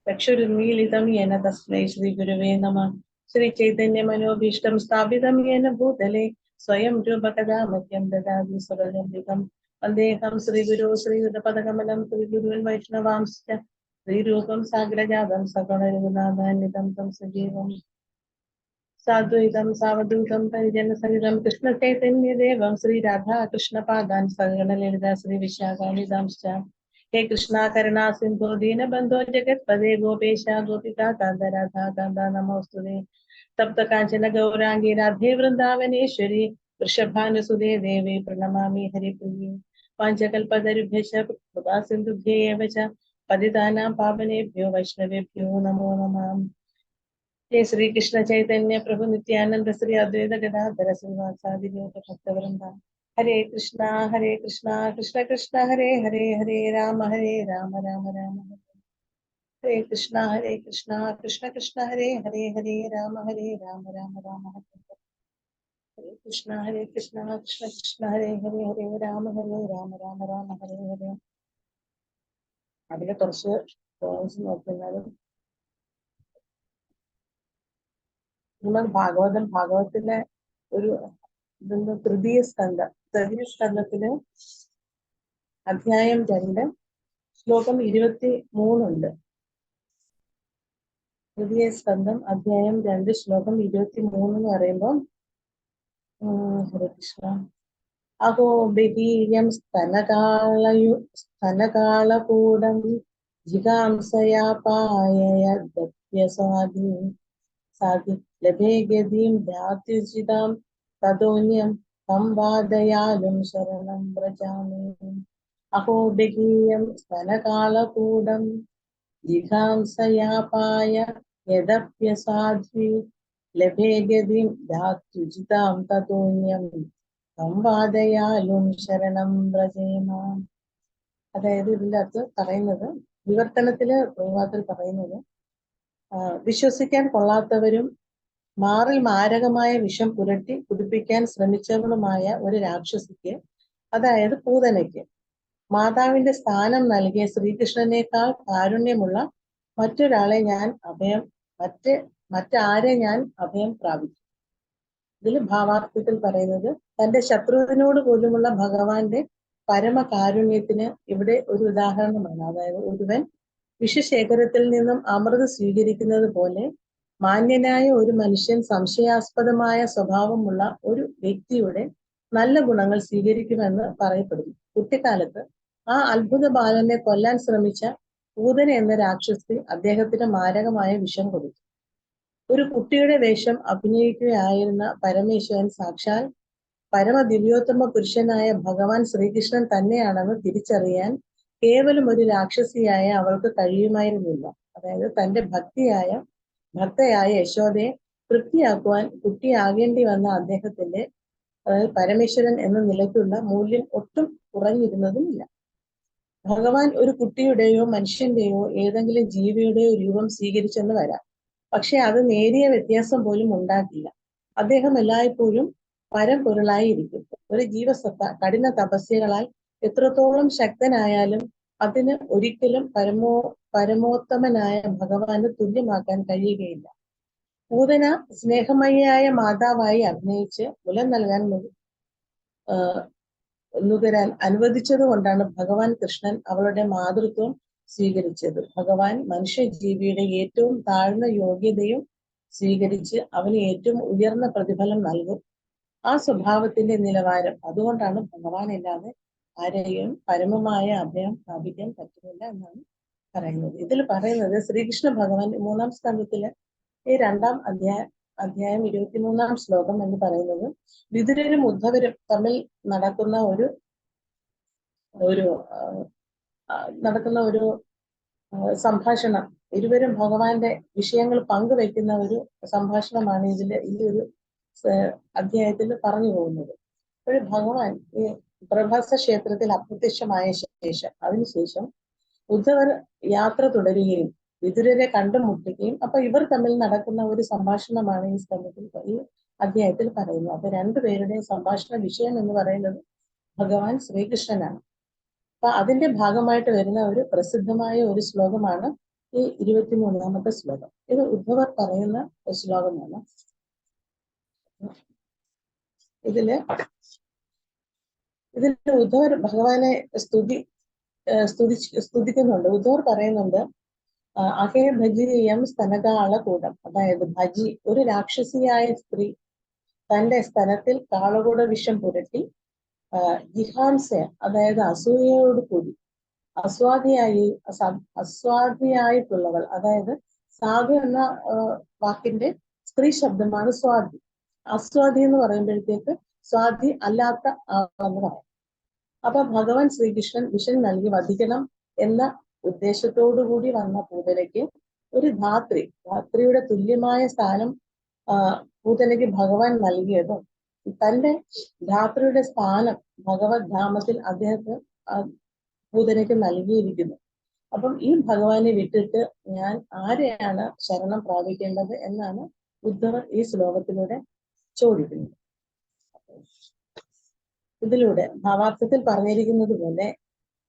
चक्षुरुन्मीलितं येन तस्मै श्रीगुरवे नमः। श्रीचैतन्यमनोभीष्टं स्थापितं येन भूतले स्वयं रूपकदा मह्यं ददाति स्वपदान्तिकं। वन्देऽहं श्रीगुरो श्रीयुतपदकमलं श्रीगुरुन् वैष्णवांश्च श्रीरूपं साग्रजातं सकलरघुनाथान्वितं तं सजीवम् साद्वैतं सावधूतं परिजनसहितं कृष्णचैतन्यदेवं श्रीराधा कृष्णपादान् सकलललिता श्रीविशाखानिधांश्च। हे कृष्णा करुणा सिंधु दीनबंधो जगत्पदे गोपेश गोपिका कांत राधा कांत नमोस्तुते। तप्त कांचन गौरांगी राधे वृंदावनेश्वरी वृषभानुसुते देवी प्रणमामि हरिप्रिये। पांचकल्पतरुभ्यश्च कृपा सिन्धुभ्यैव च पतितानां पावनेभ्यो वैष्णवेभ्यो नमो नमः। हे श्री कृष्ण चैतन्य प्रभु नित्यानंद श्री अद्वैत गदाधर श्रीवासादि भक्तवृंदा। हरे कृष्णा कृष्ण कृष्ण हरे हरे हरे राम राम राम हरे कृष्णा कृष्ण कृष्ण हरे हरे हरे राम राम राम हरे कृष्णा कृष्ण कृष्ण हरे हरे राम राम हरे हरे. അതിലെ കുറച്ച് പോയിന്റ്സ് നോക്കിയാലും നമ്മൾ ഭാഗവതത്തിലെ ഒരു തൃതീയ സ്കന്ധത്തില് അധ്യായം 2 ശ്ലോകം 23 ഉണ്ട്. തൃതീയ സ്കന്ധം അധ്യായം 2 ശ്ലോകം 23 എന്ന് പറയുമ്പോൾ ഹരേ കൃഷ്ണ. അഹോ ബഹീയം സ്തനകാളകൂടം ജിഗാംസയാ പായയദ്യസാധി സാധി ലഭേ ഗതിം ധ്യാത്യുചിതാം തദോന്യം സംവാദയാലും ശരണം വ്രജാമി. അഹോ ബഹീയം സ്തനകാളകൂടം ജിഘാംസയാപായ യദപ്യസാധ്വി ലഭേ ഗതിം ധാത്യുചിതാം തതോന്യം സംവാദയാലും ശരണം വ്രജേമ. അതായത് ഇതിൻ്റെ അകത്ത് പറയുന്നത്, വിവർത്തനത്തില് പറയുന്നത്, വിശ്വസിക്കാൻ കൊള്ളാത്തവരും മാറിൽ മാരകമായ വിഷം പുരട്ടി കുടിപ്പിക്കാൻ ശ്രമിച്ചവളുമായ ഒരു രാക്ഷസിക്ക്, അതായത് പൂതനയ്ക്ക്, മാതാവിന്റെ സ്ഥാനം നൽകിയ ശ്രീകൃഷ്ണനേക്കാൾ കാരുണ്യമുള്ള മറ്റൊരാളെ മറ്റാരെ ഞാൻ അഭയം പ്രാപിച്ചു. ഇതിൽ ഭാവാർത്ഥത്തിൽ പറയുന്നത്, തന്റെ ശത്രുവിനോട് പോലുമുള്ള ഭഗവാന്റെ പരമകാരുണ്യത്തിന് ഇവിടെ ഒരു ഉദാഹരണമാണ്. അതായത് ഒരുവൻ വിഷശേഖരത്തിൽ നിന്നും അമൃത് സ്വീകരിക്കുന്നത് പോലെ മാന്യനായ ഒരു മനുഷ്യൻ സംശയാസ്പദമായ സ്വഭാവമുള്ള ഒരു വ്യക്തിയുടെ നല്ല ഗുണങ്ങൾ സ്വീകരിക്കുമെന്ന് പറയപ്പെടുന്നു. കുട്ടിക്കാലത്ത് ആ അത്ഭുത ബാലനെ കൊല്ലാൻ ശ്രമിച്ച പൂതന എന്ന രാക്ഷസി അദ്ദേഹത്തിന് മാരകമായ വിഷം കൊടുത്തു. ഒരു കുട്ടിയുടെ വേഷം അഭിനയിക്കുകയായിരുന്ന പരമേശ്വരൻ സാക്ഷാൽ പരമദിവ്യോത്തമ പുരുഷനായ ഭഗവാൻ ശ്രീകൃഷ്ണൻ തന്നെയാണെന്ന് തിരിച്ചറിയാൻ കേവലം ഒരു രാക്ഷസിയായ അവൾക്ക് കഴിയുമായിരുന്നില്ല. അതായത് തന്റെ ഭക്തയായ യശോദയെ തൃപ്തിയാക്കുവാൻ കുട്ടിയാകേണ്ടി വന്ന അദ്ദേഹത്തിന്റെ, അതായത് പരമേശ്വരൻ എന്ന നിലയ്ക്കുള്ള മൂല്യം ഒട്ടും കുറഞ്ഞിരുന്നതുമില്ല. ഭഗവാൻ ഒരു കുട്ടിയുടെയോ മനുഷ്യന്റെയോ ഏതെങ്കിലും ജീവിയുടെയോ രൂപം സ്വീകരിച്ചെന്ന് വരാം, പക്ഷെ അത് നേരിയ വ്യത്യാസം പോലും ഉണ്ടാക്കില്ല. അദ്ദേഹം എല്ലായ്പ്പോഴും പരമ്പൊരുളായി ഇരിക്കും. ഒരു ജീവസത്ത കഠിന തപസ്യകളാൽ എത്രത്തോളം ശക്തനായാലും അതിന് ഒരിക്കലും പരമോത്തമനായ ഭഗവാന് തുല്യമാക്കാൻ കഴിയുകയില്ല. പൂതന സ്നേഹമയിയായ മാതാവായി അഭിനയിച്ച് മുലം നൽകാൻ നുകരാൻ അനുവദിച്ചത് കൊണ്ടാണ് ഭഗവാൻ കൃഷ്ണൻ അവളുടെ മാതൃത്വം സ്വീകരിച്ചത്. ഭഗവാൻ മനുഷ്യജീവിയുടെ ഏറ്റവും താഴ്ന്ന യോഗ്യതയും സ്വീകരിച്ച് അവന് ഏറ്റവും ഉയർന്ന പ്രതിഫലം നൽകും. ആ സ്വഭാവത്തിന്റെ നിലവാരം അതുകൊണ്ടാണ് ഭഗവാൻ ഇല്ലാതെ ആരെയും പരമമായ അഭയം പ്രാപിക്കാൻ പറ്റുന്നില്ല എന്നാണ് പറയുന്നത്. ഇതിൽ പറയുന്നത് ശ്രീകൃഷ്ണ ഭഗവാൻ 3-ാം സ്കന്ധത്തിലെ ഈ 2-ാം അധ്യായം 23-ാം ശ്ലോകം എന്ന് പറയുന്നത്, വിതുരരും ഉദ്ധവരും തമ്മിൽ നടക്കുന്ന ഒരു സംഭാഷണം, ഇരുവരും ഭഗവാന്റെ വിഷയങ്ങൾ പങ്കുവെക്കുന്ന ഒരു സംഭാഷണമാണ് ഈ ഒരു അധ്യായത്തിൽ പറഞ്ഞു പോകുന്നത്. ഒരു ഭഗവാൻ ഈ പ്രഭാസ ക്ഷേത്രത്തിൽ അപ്രത്യക്ഷമായ ശേഷം അതിനുശേഷം ഉദ്ധവർ യാത്ര തുടരുകയും വിതുരരെ കണ്ടുമുട്ടുകയും, അപ്പൊ ഇവർ തമ്മിൽ നടക്കുന്ന ഒരു സംഭാഷണമാണ് ഈ അധ്യായത്തിൽ പറയുന്നത്. അപ്പൊ രണ്ടുപേരുടെയും സംഭാഷണ വിഷയം എന്ന് പറയുന്നത് ഭഗവാൻ ശ്രീകൃഷ്ണനാണ്. അപ്പൊ അതിന്റെ ഭാഗമായിട്ട് വരുന്ന ഒരു പ്രസിദ്ധമായ ഒരു ശ്ലോകമാണ് ഈ 23-ാമത്തെ ശ്ലോകം. ഇത് ഉദ്ധവർ പറയുന്ന ഒരു ശ്ലോകമാണ്. ഇതില് ഉദ്ധവർ ഭഗവാനെ സ്തുതിക്കുന്നുണ്ട്. ഉദ്ധവർ പറയുന്നുണ്ട്, അഹേ ഭജിയം സ്തനകാളകൂടം. അതായത് ഭജി, ഒരു രാക്ഷസിയായ സ്ത്രീ തന്റെ സ്തനത്തിൽ കാളകൂട വിഷം പുരട്ടി ജിഹാംസ, അതായത് അസൂയയോട് കൂടി അസ്വാദിയായിട്ടുള്ളവൾ, അതായത് സാധു എന്ന വാക്കിന്റെ സ്ത്രീ ശബ്ദമാണ് സ്വാതി. അസ്വാദി എന്ന് പറയുമ്പോഴത്തേക്ക് സ്വാതി അല്ലാത്ത ആളെന്ന് പറയാം. അപ്പൊ ഭഗവാൻ ശ്രീകൃഷ്ണൻ വിഷം നൽകി വധിക്കണം എന്ന ഉദ്ദേശത്തോടുകൂടി വന്ന പൂതനയ്ക്ക് ഒരു ധാത്രിയുടെ തുല്യമായ സ്ഥാനം പൂതനയ്ക്ക് ഭഗവാൻ നൽകിയതും തന്റെ ധാത്രിയുടെ സ്ഥാനം ഭഗവത് ധാമത്തിൽ അദ്ദേഹത്തെ പൂതനയ്ക്ക് നൽകിയിരിക്കുന്നു. അപ്പം ഈ ഭഗവാനെ വിട്ടിട്ട് ഞാൻ ആരെയാണ് ശരണം പ്രാപിക്കേണ്ടത് എന്നാണ് ഉദ്ധവർ ഈ ശ്ലോകത്തിലൂടെ ചോദിക്കുന്നത്. ഇതിലൂടെ ഭാവാർത്ഥത്തിൽ പറഞ്ഞിരിക്കുന്നത് പോലെ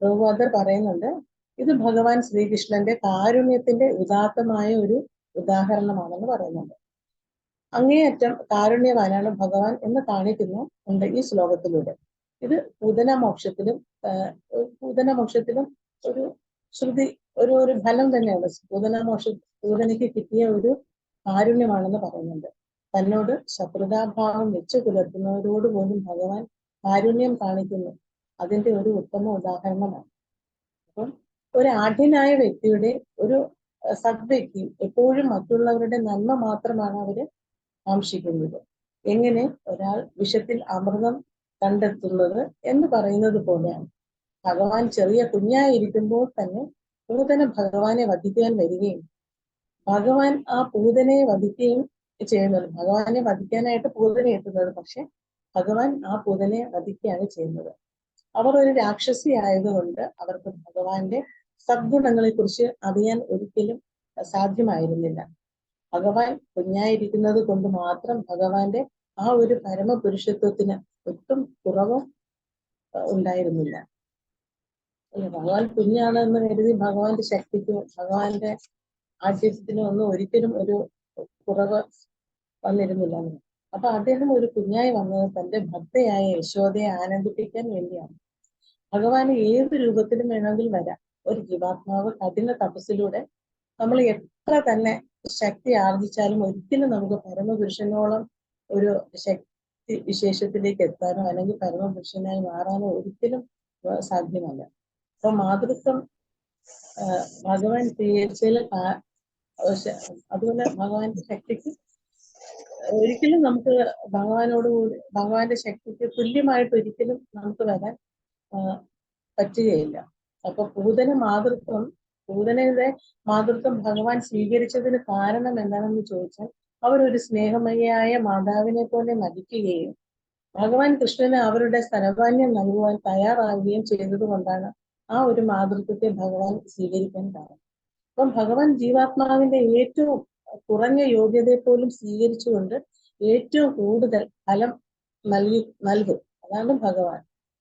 പ്രഭുപാദർ പറയുന്നുണ്ട്, ഇത് ഭഗവാൻ ശ്രീകൃഷ്ണന്റെ കാരുണ്യത്തിന്റെ ഉദാത്തമായ ഒരു ഉദാഹരണമാണെന്ന് പറയുന്നുണ്ട്. അങ്ങേയറ്റം കാരുണ്യവാനാണ് ഭഗവാൻ എന്ന് കാണിക്കുന്നുണ്ട് ഈ ശ്ലോകത്തിലൂടെ. ഇത് പൂതനാമോക്ഷത്തിലും ഒരു ശ്രുതി, ഒരു ഫലം തന്നെയാണ്. പൂതനയ്ക്ക് കിട്ടിയ ഒരു കാരുണ്യമാണെന്ന് പറയുന്നുണ്ട്. തന്നോട് ശത്രുതാഭാവം വെച്ച് പുലർത്തുന്നവരോട് പോലും ഭഗവാൻ കാരുണ്യം കാണിക്കുന്നു. അതിന്റെ ഒരു ഉത്തമ ഉദാഹരണമാണ്. അപ്പം ഒരു ആഢ്യനായ വ്യക്തിയുടെ, ഒരു സദ്വ്യക്തി എപ്പോഴും മറ്റുള്ളവരുടെ നന്മ മാത്രമാണ് അവര് കാക്ഷിക്കുന്നത്. എങ്ങനെ ഒരാൾ വിഷത്തിൽ അമൃതം കണ്ടെത്തുന്നത് എന്ന് പറയുന്നത് പോലെയാണ്. ഭഗവാൻ ചെറിയ കുഞ്ഞായിരിക്കുമ്പോൾ തന്നെ പൂതന ഭഗവാനെ വധിക്കാൻ വരികയും ഭഗവാൻ ആ പൂതനയെ വധിക്കുകയും ചെയ്യുന്നത്. ഭഗവാനെ വധിക്കാനായിട്ട് പൂതന എത്തുന്നത്, പക്ഷെ ഭഗവാൻ ആ പൂതനയെ വധിക്കുകയാണ് ചെയ്യുന്നത്. അവർ ഒരു രാക്ഷസി ആയതുകൊണ്ട് അവർക്ക് ഭഗവാന്റെ സദ്ഗുണങ്ങളെ കുറിച്ച് അറിയാൻ ഒരിക്കലും സാധ്യമായിരുന്നില്ല. ഭഗവാൻ കുഞ്ഞായിരിക്കുന്നത് കൊണ്ട് മാത്രം ഭഗവാന്റെ ആ ഒരു പരമപുരുഷത്വത്തിന് ഒട്ടും കുറവ് ഉണ്ടായിരുന്നില്ല. ഭഗവാൻ കുഞ്ഞാണെന്ന് കരുതി ഭഗവാന്റെ ശക്തിക്കോ ഭഗവാന്റെ ആഠ്യത്തിനോ ഒന്നും ഒരിക്കലും ഒരു കുറവ് വന്നിരുന്നില്ല. അപ്പൊ അദ്ദേഹം ഒരു കുഞ്ഞായി വന്നത് തന്റെ ഭക്തയായ യശോദയെ ആനന്ദിപ്പിക്കാൻ വേണ്ടിയാണ്. ഭഗവാന് ഏത് രൂപത്തിലും വേണമെങ്കിൽ വരാം. ഒരു ജീവാത്മാവ് കഠിന തപസ്സിലൂടെ നമ്മൾ എത്ര തന്നെ ശക്തി ആർജിച്ചാലും ഒരിക്കലും നമുക്ക് പരമപുരുഷനോളം ഒരു ശക്തി വിശേഷത്തിലേക്ക് എത്താനോ അല്ലെങ്കിൽ പരമപുരുഷനായി മാറാനോ ഒരിക്കലും സാധ്യമല്ല. അപ്പൊ മാതൃത്വം ഭഗവാൻ സ്വീകരിച്ചതിൽ അതുപോലെ ഭഗവാന്റെ ശക്തിക്ക് ഒരിക്കലും നമുക്ക് ഭഗവാന്റെ ശക്തിക്ക് തുല്യമായിട്ട് ഒരിക്കലും നമുക്ക് വരാൻ പറ്റുകയില്ല. അപ്പൊ പൂതനയുടെ മാതൃത്വം ഭഗവാൻ സ്വീകരിച്ചതിന് കാരണം എന്താണെന്ന് ചോദിച്ചാൽ, അവരൊരു സ്നേഹമയായ മാതാവിനെ പോലെ നടിക്കുകയും ഭഗവാൻ കൃഷ്ണന് അവരുടെ സ്തനപാനീയം നൽകുവാൻ തയ്യാറാവുകയും ചെയ്തത് കൊണ്ടാണ് ആ ഒരു മാതൃത്വത്തെ ഭഗവാൻ സ്വീകരിക്കാൻ കാരണം. അപ്പം ഭഗവാൻ ജീവാത്മാവിന്റെ ഏറ്റവും കുറഞ്ഞ യോഗ്യതയെ പോലും സ്വീകരിച്ചുകൊണ്ട് ഏറ്റവും കൂടുതൽ ഫലം നൽകും.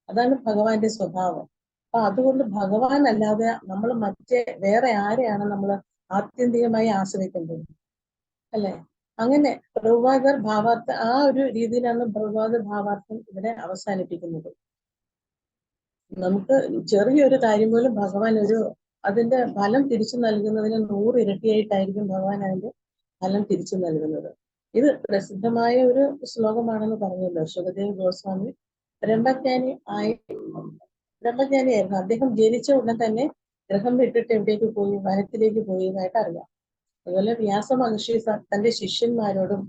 അതാണ് ഭഗവാന്റെ സ്വഭാവം. അപ്പൊ അതുകൊണ്ട് ഭഗവാൻ അല്ലാതെ നമ്മൾ വേറെ ആരെയാണ് നമ്മൾ ആത്യന്തികമായി ആശ്രയിക്കേണ്ടത്, അല്ലെ? അങ്ങനെ പ്രഭുപാദർ ഭാവാർത്ഥം ആ ഒരു രീതിയിലാണ് പ്രഭുപാദർ ഭാവാർത്ഥം ഇവിടെ അവസാനിപ്പിക്കുന്നത്. നമുക്ക് ചെറിയൊരു കാര്യം പോലും ഭഗവാൻ അതിന്റെ ഫലം തിരിച്ചു നൽകുന്നതിന് 100 ഇരട്ടിയായിട്ടായിരിക്കും ഭഗവാൻ അതിന്റെ ഫലം തിരിച്ചു നൽകുന്നത്. ഇത് പ്രസിദ്ധമായ ഒരു ശ്ലോകമാണെന്ന് പറഞ്ഞല്ലോ. സുഖദേവ് ഗോസ്വാമി ബ്രഹ്മജ്ഞാനിയായിരുന്നു. അദ്ദേഹം ജനിച്ച ഉടൻ തന്നെ ഗൃഹം വിട്ടിട്ട് എവിടേക്ക് പോയി? വനത്തിലേക്ക് പോയതായിട്ട് അറിയാം. അതുപോലെ വ്യാസ മഹർഷി തന്റെ ശിഷ്യന്മാരോടും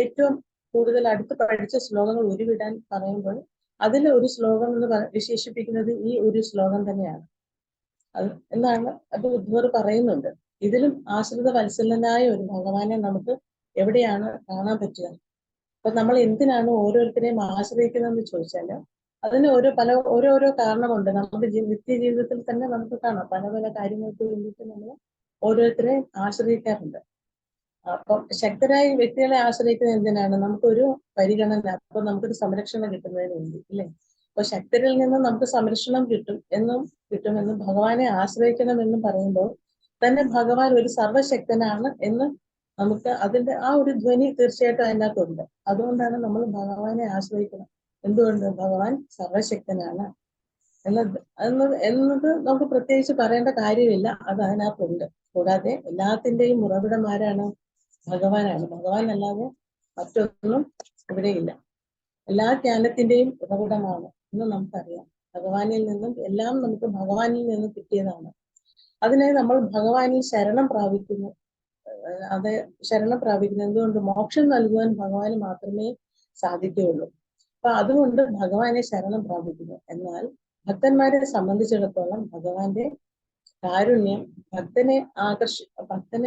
ഏറ്റവും കൂടുതൽ അടുത്ത് പഠിച്ച ശ്ലോകങ്ങൾ ഉരുവിടാൻ പറയുമ്പോൾ അതിൽ ഒരു ശ്ലോകം എന്ന് വിശേഷിപ്പിക്കുന്നത് ഈ ഒരു ശ്ലോകം തന്നെയാണ് എന്നാണ് അത് ഉദ്ധവർ പറയുന്നുണ്ട്. ഇതിലും ആശ്രിത വത്സലനായ ഒരു ഭഗവാനെ നമുക്ക് എവിടെയാണ് കാണാൻ പറ്റുക? അപ്പൊ നമ്മൾ എന്തിനാണ് ഓരോരുത്തരെയും ആശ്രയിക്കുന്നതെന്ന് ചോദിച്ചാല് അതിന് ഓരോരോ കാരണമുണ്ട്. നമ്മുടെ നിത്യജീവിതത്തിൽ തന്നെ നമുക്ക് കാണാം. പല കാര്യങ്ങൾക്ക് വേണ്ടിയിട്ട് നമ്മൾ ഓരോരുത്തരെയും ആശ്രയിക്കാറുണ്ട്. അപ്പം ശക്തരായ വ്യക്തികളെ ആശ്രയിക്കുന്നത് എന്തിനാണ്? നമുക്കൊരു പരിഗണന, അപ്പൊ നമുക്കൊരു സംരക്ഷണം കിട്ടുന്നതിന് വേണ്ടി, ഇല്ലേ? അപ്പൊ ശക്തരിൽ നിന്ന് നമുക്ക് സംരക്ഷണം കിട്ടുമെന്നും ഭഗവാനെ ആശ്രയിക്കണമെന്നും പറയുമ്പോൾ തന്നെ ഭഗവാൻ ഒരു സർവശക്തനാണ് എന്ന് നമുക്ക് അതിന്റെ ആ ഒരു ധ്വനി തീർച്ചയായിട്ടും അതിനകത്തുണ്ട്. അതുകൊണ്ടാണ് നമ്മൾ ഭഗവാനെ ആശ്രയിക്കണം. എന്തുകൊണ്ട്? ഭഗവാൻ സർവശക്തനാണ് എന്നത് നമുക്ക് പ്രത്യേകിച്ച് പറയേണ്ട കാര്യമില്ല. അത് അതിനകത്തുണ്ട്. കൂടാതെ എല്ലാത്തിന്റെയും ഉറവിടമാരാണ്? ഭഗവാനാണ്. ഭഗവാൻ അല്ലാതെ മറ്റൊന്നും ഇവിടെയില്ല. എല്ലാ ജ്ഞാനത്തിന്റെയും ഉറവിടമാണ് എന്ന് നമുക്കറിയാം. ഭഗവാനിൽ നിന്നും എല്ലാം നമുക്ക് ഭഗവാനിൽ നിന്ന് കിട്ടിയതാണ്. അതിനെ നമ്മൾ ഭഗവാനിൽ ശരണം പ്രാപിക്കുന്നു. അത് ശരണം പ്രാപിക്കുന്നത് എന്തുകൊണ്ട്? മോക്ഷം നൽകുവാൻ ഭഗവാന് മാത്രമേ സാധിക്കുകയുള്ളൂ. അപ്പൊ അതുകൊണ്ട് ഭഗവാനെ ശരണം പ്രാപിക്കുന്നു. എന്നാൽ ഭക്തന്മാരെ സംബന്ധിച്ചിടത്തോളം ഭഗവാന്റെ കാരുണ്യം ഭക്തനെ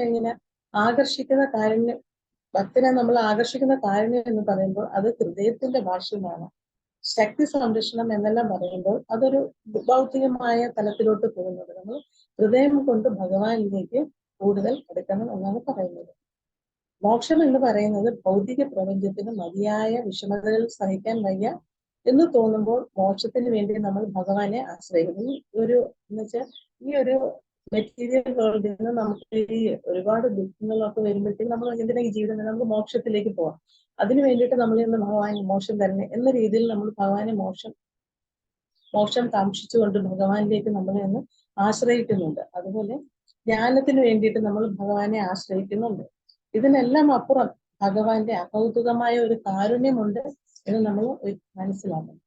എങ്ങനെ ആകർഷിക്കുന്ന കാരുണ്യം, ഭക്തനെ നമ്മൾ ആകർഷിക്കുന്ന കാരുണ്യം എന്ന് പറയുമ്പോൾ അത് ഹൃദയത്തിന്റെ ഭാഷ്യമാണ്. ശക്തി സംരക്ഷണം എന്നെല്ലാം പറയുമ്പോൾ അതൊരു ഭൗതികമായ തലത്തിലോട്ട് പോകുന്നത്. നമ്മൾ ഹൃദയം കൊണ്ട് ഭഗവാനിലേക്ക് കൂടുതൽ എടുക്കണം എന്നാണ് പറയുന്നത്. മോക്ഷം എന്ന് പറയുന്നത് ഭൗതിക പ്രപഞ്ചത്തിന് മതിയായ വിഷമതകൾ സഹിക്കാൻ വയ്യ എന്ന് തോന്നുമ്പോൾ മോക്ഷത്തിന് വേണ്ടി നമ്മൾ ഭഗവാനെ ആശ്രയിക്കുന്നു. ഈ ഒരു മെറ്റീരിയൽ വേൾഡിൽ നിന്ന് നമുക്ക് ഈ ഒരുപാട് ദുഃഖങ്ങളൊക്കെ വരുമ്പോഴത്തേക്കും നമ്മൾ എന്തിനാ ഈ ജീവിതം, നമുക്ക് മോക്ഷത്തിലേക്ക് പോവാം. അതിനു വേണ്ടിയിട്ട് നമ്മൾ ഇന്ന് ഭഗവാൻ മോക്ഷം തരണേ എന്ന രീതിയിൽ നമ്മൾ ഭഗവാനെ മോക്ഷം കാക്ഷിച്ചുകൊണ്ട് ഭഗവാനിലേക്ക് നമ്മൾ ഇന്ന് ആശ്രയിക്കുന്നുണ്ട്. അതുപോലെ ജ്ഞാനത്തിന് വേണ്ടിയിട്ട് നമ്മൾ ഭഗവാനെ ആശ്രയിക്കുന്നുണ്ട്. ഇതിനെല്ലാം അപ്പുറം ഭഗവാന്റെ അകൗതുകമായ ഒരു കാരുണ്യമുണ്ട് എന്ന് നമ്മൾ മനസ്സിലാക്കണം.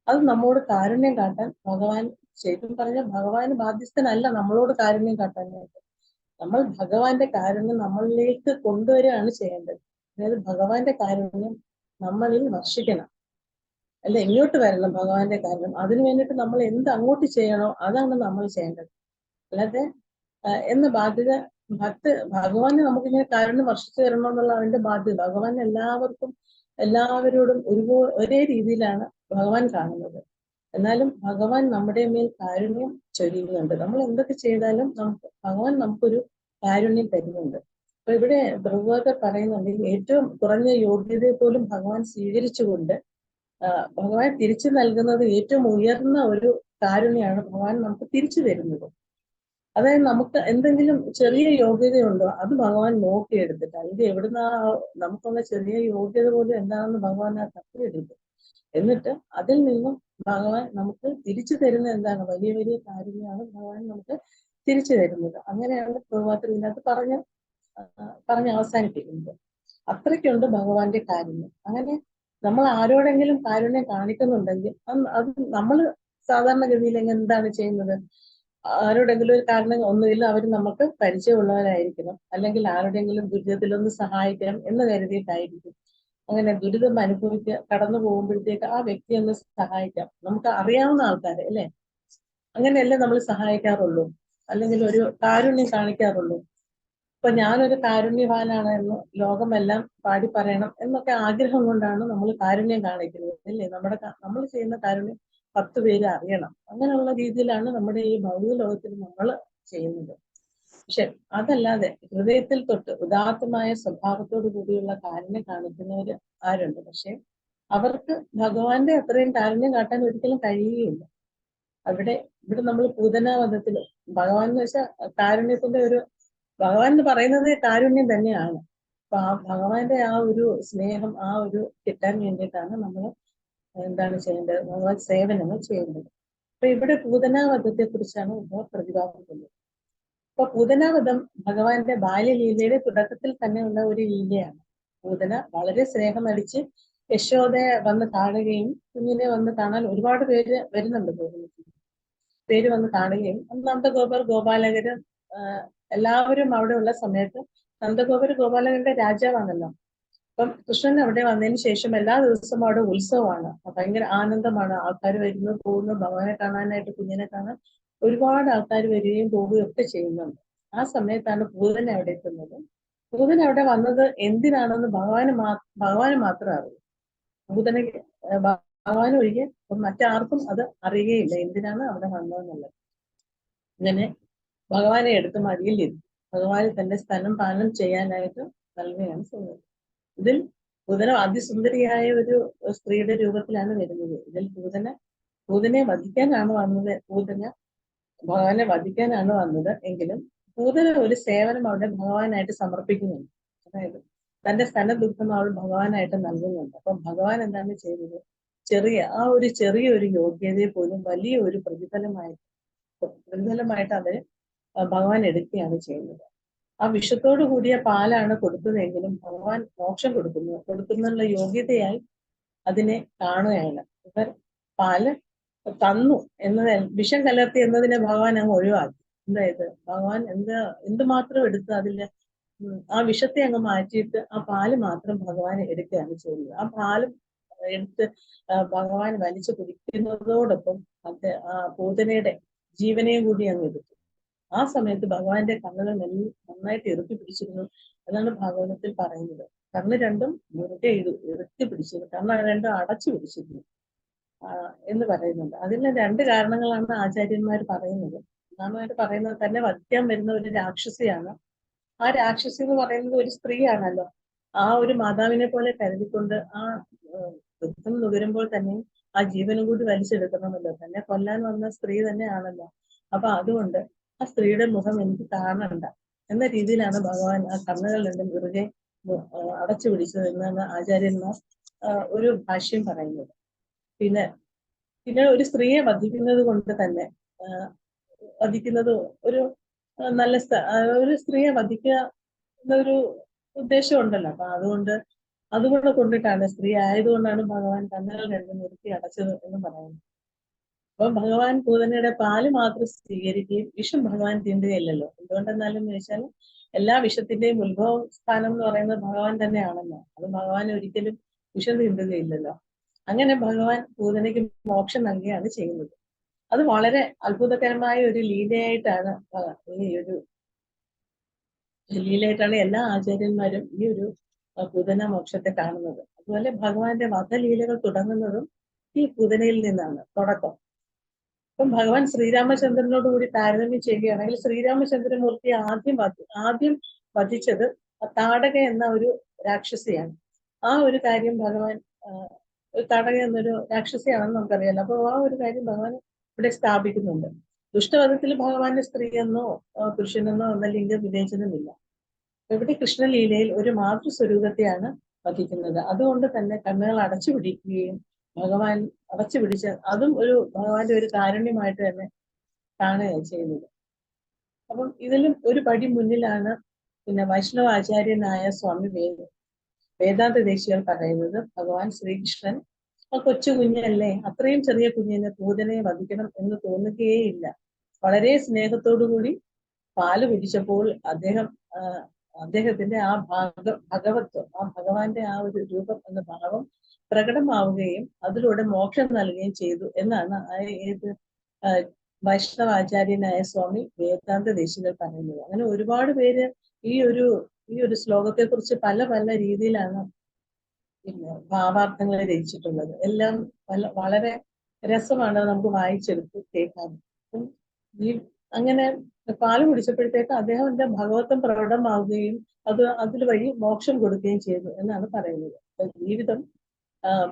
അത് നമ്മോട് കാരുണ്യം കാട്ടാൻ ഭഗവാൻ, ശരിക്കും പറഞ്ഞാൽ ഭഗവാൻ ബാധ്യസ്ഥനല്ല നമ്മളോട് കാരുണ്യം കാട്ടാനായിട്ട്. നമ്മൾ ഭഗവാന്റെ കാരുണ്യം നമ്മളിലേക്ക് കൊണ്ടുവരികയാണ് ചെയ്യേണ്ടത്. അതായത് ഭഗവാന്റെ കാരുണ്യം നമ്മളിൽ വർഷിക്കണം. അല്ല, ഇങ്ങോട്ട് വരണം ഭഗവാന്റെ കാരുണ്യം. അതിനു വേണ്ടിയിട്ട് നമ്മൾ എന്ത് അങ്ങോട്ട് ചെയ്യണോ അതാണ് നമ്മൾ ചെയ്യേണ്ടത്. അല്ലാതെ എന്ന ബാധ്യത ഭഗവാന് നമുക്കിങ്ങനെ കാരുണ്യം വർഷിച്ചു തരണം എന്നുള്ള അവന്റെ ബാധ്യത. ഭഗവാൻ എല്ലാവരോടും ഒരേ രീതിയിലാണ് ഭഗവാൻ കാണുന്നത്. എന്നാലും ഭഗവാൻ നമ്മുടെ മേൽ കാരുണ്യം ചൊരിയുന്നുണ്ട്. നമ്മൾ എന്തൊക്കെ ചെയ്താലും ഭഗവാൻ നമുക്കൊരു കാരുണ്യം തരുന്നുണ്ട്. അപ്പൊ ഇവിടെ ഭഗവത് പറയുന്നുണ്ട്, ഏറ്റവും കുറഞ്ഞ യോഗ്യതയെ പോലും ഭഗവാൻ സ്വീകരിച്ചുകൊണ്ട് ഭഗവാൻ തിരിച്ചു നൽകുന്നത് ഏറ്റവും ഉയർന്ന ഒരു കാരുണ്യമാണ് ഭഗവാൻ നമുക്ക് തിരിച്ചു തരുന്നത്. അതായത് നമുക്ക് എന്തെങ്കിലും ചെറിയ യോഗ്യതയുണ്ടോ അത് ഭഗവാൻ നോക്കിയെടുത്തിട്ട് ഇത് എവിടുന്ന നമുക്കുള്ള ചെറിയ യോഗ്യത പോലും എന്താണെന്ന് ഭഗവാൻ ആ തപ്പിയെടുക്കും. എന്നിട്ട് അതിൽ നിന്നും ഭഗവാൻ നമുക്ക് തിരിച്ചു തരുന്ന എന്താണ്? വലിയ വലിയ കാരുണ്യമാണ് ഭഗവാൻ നമുക്ക് തിരിച്ചു തരുന്നത്. അങ്ങനെയാണ് ഭഗവത്തിൽ ഇതിനകത്ത് പറഞ്ഞ് അവസാനിപ്പിക്കുന്നത്. അത്രയ്ക്കുണ്ട് ഭഗവാന്റെ കാരുണ്യം. അങ്ങനെ നമ്മൾ ആരോടെങ്കിലും കാരുണ്യം കാണിക്കുന്നുണ്ടെങ്കിൽ അത് നമ്മൾ സാധാരണഗതിയിൽ എന്താണ് ചെയ്യുന്നത്? ആരോടെങ്കിലും ഒരു കാരണം ഒന്നുമില്ല, അവർ നമുക്ക് പരിചയമുള്ളവരായിരിക്കണം, അല്ലെങ്കിൽ ആരുടെങ്കിലും ദുരിതത്തിലൊന്ന് സഹായിക്കണം എന്ന് കരുതിയിട്ടായിരിക്കും. അങ്ങനെ ദുരിതം കടന്നു പോകുമ്പോഴത്തേക്ക് ആ വ്യക്തി ഒന്ന് സഹായിക്കാം. നമുക്ക് അറിയാവുന്ന ആൾക്കാരെ അല്ലെ, അങ്ങനെയല്ലേ നമ്മൾ സഹായിക്കാറുള്ളൂ, അല്ലെങ്കിൽ ഒരു കാരുണ്യം കാണിക്കാറുള്ളൂ. ഇപ്പൊ ഞാനൊരു കാരുണ്യവാനാണ് എന്ന് ലോകമെല്ലാം പാടി പറയണം എന്നൊക്കെ ആഗ്രഹം കൊണ്ടാണ് നമ്മൾ കാരുണ്യം കാണിക്കുന്നത്, അല്ലേ? നമ്മൾ ചെയ്യുന്ന കാരുണ്യം 10 പേര് അറിയണം, അങ്ങനെയുള്ള രീതിയിലാണ് നമ്മുടെ ഈ ഭൗതിക ലോകത്തിൽ നമ്മൾ ചെയ്യുന്നത്. പക്ഷെ അതല്ലാതെ ഹൃദയത്തിൽ തൊട്ട് ഉദാത്തമായ സ്വഭാവത്തോടു കൂടിയുള്ള കാരുണ്യം കാണിക്കുന്നവര് ആരുണ്ട്? പക്ഷെ അവർക്ക് ഭഗവാന്റെ അത്രയും കാരുണ്യം കാട്ടാൻ ഒരിക്കലും കഴിയുകയില്ല. ഇവിടെ നമ്മൾ പൂതനാവധത്തില് ഭഗവാൻ എന്ന് വെച്ചാൽ കാരുണ്യത്തിന്റെ ഭഗവാൻ എന്ന് പറയുന്നത് കാരുണ്യം തന്നെയാണ്. അപ്പൊ ആ ഭഗവാന്റെ ആ ഒരു സ്നേഹം കിട്ടാൻ വേണ്ടിയിട്ടാണ് നമ്മൾ എന്താണ് ചെയ്യേണ്ടത്? ഭഗവത് സേവനങ്ങൾ ചെയ്യേണ്ടത്. അപ്പൊ ഇവിടെ പൂതനാവധത്തെ കുറിച്ചാണ് ഇപ്പോൾ പ്രതിപാദിക്കുന്നത്. അപ്പൊ പൂതനാവധം ഭഗവാന്റെ ബാല്യലീലയുടെ തുടക്കത്തിൽ തന്നെയുള്ള ഒരു ലീലയാണ്. പൂതന വളരെ സ്നേഹം നടിച്ച് യശോദയെ വന്ന് കാണുകയും കുഞ്ഞിനെ വന്ന് കാണാൻ ഒരുപാട് പേര് വരുന്നുണ്ട്. പേര് വന്ന് കാണുകയും നന്ദഗോപർ ഗോപാലകര് എല്ലാവരും അവിടെ ഉള്ള സമയത്ത് നന്ദഗോപർ ഗോപാലകരുടെ രാജാവാണല്ലോ. അപ്പം കൃഷ്ണൻ അവിടെ വന്നതിന് ശേഷം എല്ലാ ദിവസവും അവിടെ ഉത്സവമാണ്, ഭയങ്കര ആനന്ദമാണ്. ആൾക്കാർ വരുന്നു പോകുന്നു, ഭഗവാനെ കാണാനായിട്ട്, കുഞ്ഞിനെ കാണാൻ ഒരുപാട് ആൾക്കാർ വരികയും പോവുകയും ഒക്കെ ചെയ്യുന്നുണ്ട്. ആ സമയത്താണ് പൂതന അവിടെ എത്തുന്നത്. പൂതന അവിടെ വന്നത് എന്തിനാണെന്ന് ഭഗവാന് മാത്രം അറിയും. പൂതനയ്ക്ക് ഭഗവാൻ ഒഴികെ മറ്റാർക്കും അത് അറിയുകയില്ല എന്തിനാണ് അവിടെ വന്നതെന്നുള്ളത്. ഇങ്ങനെ ഭഗവാനെ എടുത്ത് മടിയിലിരുത്തി ഭഗവാന് തന്റെ സ്ഥലം പാലനം ചെയ്യാനായിട്ട് നൽകുകയാണ് ചെയ്യുന്നത്. ഇതിൽ പൂതന അതിസുന്ദരിയായ ഒരു സ്ത്രീയുടെ രൂപത്തിലാണ് വരുന്നത്. ഇതിൽ പൂതനെ വധിക്കാനാണ് വന്നത്. ഭഗവാനെ വധിക്കാനാണ് വന്നത് എങ്കിലും പൂതന ഒരു സേവനം അവിടെ ഭഗവാനായിട്ട് സമർപ്പിക്കുന്നുണ്ട്. അതായത് തന്റെ സ്ഥാനദുഃഖം അവൾ ഭഗവാനായിട്ട് നൽകുന്നുണ്ട്. അപ്പൊ ഭഗവാൻ എന്താണ് ചെയ്തത്? ചെറിയൊരു യോഗ്യതയെ പോലും വലിയ ഒരു പ്രതിഫലമായിട്ട് അവര് ഭഗവാൻ എടുക്കുകയാണ് ചെയ്യുന്നത്. ആ വിഷത്തോടു കൂടിയ പാലാണ് കൊടുത്തതെങ്കിലും ഭഗവാൻ മോക്ഷം കൊടുക്കുന്നുള്ള യോഗ്യതയായി അതിനെ കാണുകയാണ്. ഇവർ പാല് തന്നു എന്നത് വിഷം കലർത്തി എന്നതിനെ ഭഗവാൻ അങ്ങ് ഒഴിവാക്കി. അതായത് ഭഗവാൻ എന്തുമാത്രം എടുത്ത് അതില് ആ വിഷത്തെ അങ്ങ് മാറ്റിയിട്ട് ആ പാല് മാത്രം ഭഗവാൻ എടുക്കുകയാണ് ചെയ്യുന്നത്. ആ പാല് എടുത്ത് ഭഗവാൻ വലിച്ചു കുടിക്കുന്നതോടൊപ്പം ആ പൂതനയുടെ ജീവനെയും കൂടി അങ്ങ് എടുത്തു. ആ സമയത്ത് ഭഗവാന്റെ കണ്ണുകൾ നന്നായിട്ട് ഇറുക്കി പിടിച്ചിരുന്നു എന്നാണ് ഭാഗവതത്തിൽ പറയുന്നത്. കണ്ണ് രണ്ടും മുറുകെ ഇറുക്കി പിടിച്ചിരുന്നു, കണ്ണ് രണ്ടും അടച്ചു പിടിച്ചിരുന്നു എന്ന് പറയുന്നുണ്ട്. അതിന് രണ്ട് കാരണങ്ങളാണ് ആചാര്യന്മാർ പറയുന്നത്. ഒന്നാമതായിട്ട് പറയുന്നത് തന്നെ വധിക്കാൻ വരുന്ന ഒരു രാക്ഷസിയാണ്. ആ രാക്ഷസി എന്ന് പറയുന്നത് ഒരു സ്ത്രീയാണല്ലോ. ആ ഒരു മാതാവിനെ പോലെ കരുതിക്കൊണ്ട് ആ യുദ്ധം നുകരുമ്പോൾ തന്നെ ആ ജീവനും കൂടി വലിച്ചെടുക്കണമല്ലോ. തന്നെ കൊല്ലാൻ വന്ന സ്ത്രീ തന്നെയാണല്ലോ. അപ്പൊ അതുകൊണ്ട് ആ സ്ത്രീയുടെ മുഖം എനിക്ക് കാണണ്ട എന്ന രീതിയിലാണ് ഭഗവാൻ ആ കണ്ണുകൾ രണ്ടും വെറുതെ അടച്ചു പിടിച്ചത് എന്നാണ് ആചാര്യന്മാർ ഒരു ഭാഷ്യം പറയുന്നത്. പിന്നെ ഒരു സ്ത്രീയെ വധിക്കുന്നത് കൊണ്ട് തന്നെ വധിക്കുന്നത് ഒരു നല്ല ഒരു സ്ത്രീയെ വധിക്കുക എന്നൊരു ഉദ്ദേശം ഉണ്ടല്ലോ. അപ്പൊ അതുകൂടെ കൊണ്ടിട്ടാണ്, സ്ത്രീ ആയതുകൊണ്ടാണ് ഭഗവാൻ കണ്ണുകൾ രണ്ടും നിർത്തി അടച്ചത് എന്ന് പറയുന്നത്. അപ്പൊ ഭഗവാൻ പൂതനയുടെ പാല് മാത്രം സ്വീകരിക്കുകയും വിഷം ഭഗവാൻ തീണ്ടുകയില്ലല്ലോ. എന്തുകൊണ്ടെന്നാലും ചോദിച്ചാൽ എല്ലാ വിഷത്തിന്റെയും ഉത്ഭവ സ്ഥാനം എന്ന് പറയുന്നത് ഭഗവാൻ തന്നെയാണല്ലോ. അത് ഭഗവാൻ ഒരിക്കലും വിഷം തീണ്ടുകയില്ലല്ലോ. അങ്ങനെ ഭഗവാൻ പൂതനയ്ക്ക് മോക്ഷം നൽകുകയാണ് ചെയ്യുന്നത്. അത് വളരെ അത്ഭുതകരമായ ഒരു ലീലയായിട്ടാണ് എല്ലാ ആചാര്യന്മാരും ഈ ഒരു പൂതന മോക്ഷത്തെ കാണുന്നത്. അതുപോലെ ഭഗവാന്റെ വധലീലകൾ തുടങ്ങുന്നതും ഈ പൂതനയിൽ നിന്നാണ് തുടക്കം. അപ്പം ഭഗവാൻ ശ്രീരാമചന്ദ്രനോട് കൂടി താരതമ്യം ചെയ്യുകയാണെങ്കിൽ ശ്രീരാമചന്ദ്രമൂർത്തി ആദ്യം വധിച്ചത് താടക എന്ന ഒരു രാക്ഷസിയാണ്. ആ ഒരു കാര്യം ഭഗവാൻ താടക എന്നൊരു രാക്ഷസിയാണെന്ന് നമുക്കറിയാലോ. അപ്പൊ ആ ഒരു കാര്യം ഭഗവാൻ ഇവിടെ സ്ഥാപിക്കുന്നുണ്ട്. ദുഷ്ടവധത്തിൽ ഭഗവാന്റെ സ്ത്രീയെന്നോ പുരുഷനെന്നോ എന്ന ലിംഗ വിവേചനമില്ല. ഇവിടെ കൃഷ്ണലീലയിൽ ഒരു മാതൃസ്വരൂപത്തെയാണ് വധിക്കുന്നത്. അതുകൊണ്ട് തന്നെ കണ്ണുകൾ അടച്ചു പിടിക്കുകയും ഭഗവാൻ അടച്ചു പിടിച്ച് അതും ഒരു ഭഗവാന്റെ ഒരു കാരുണ്യമായിട്ട് തന്നെ കാണുകയാണ് ചെയ്യുന്നത്. അപ്പം ഇതിലും ഒരു പടി മുന്നിലാണ് പിന്നെ വൈഷ്ണവ ആചാര്യനായ സ്വാമി വേദാന്ത ദേശികൾ പറയുന്നത്. ഭഗവാൻ ശ്രീകൃഷ്ണൻ ആ കൊച്ചു കുഞ്ഞല്ലേ, അത്രയും ചെറിയ കുഞ്ഞിനെ പൂതനയെ വധിക്കണം എന്ന് തോന്നുകയേയില്ല. വളരെ സ്നേഹത്തോടുകൂടി പാല് കുടിച്ചപ്പോൾ അദ്ദേഹത്തിന്റെ ആ ഭഗവത്വം, ആ ഭഗവാന്റെ ആ ഒരു രൂപം എന്ന ഭാവം പ്രകടമാവുകയും അതിലൂടെ മോക്ഷം നൽകുകയും ചെയ്തു എന്നാണ് വൈഷ്ണവാചാര്യനായ സ്വാമി വേദാന്ത ദേശികൾ പറയുന്നത്. അങ്ങനെ ഒരുപാട് പേര് ഈ ഒരു ശ്ലോകത്തെ കുറിച്ച് പല രീതിയിലാണ് പിന്നെ ഭാവാർത്ഥങ്ങൾ രചിച്ചിട്ടുള്ളത്. എല്ലാം വളരെ രസമാണ് നമുക്ക് വായിച്ചെടുത്ത് കേൾക്കാൻ. അങ്ങനെ പാല് കുടിച്ചപ്പോഴത്തേക്ക് അദ്ദേഹത്തിന്റെ ഭഗവത്വം പ്രകടമാവുകയും അതിൽ വഴി മോക്ഷം കൊടുക്കുകയും ചെയ്തു എന്നാണ് പറയുന്നത്. ജീവിതം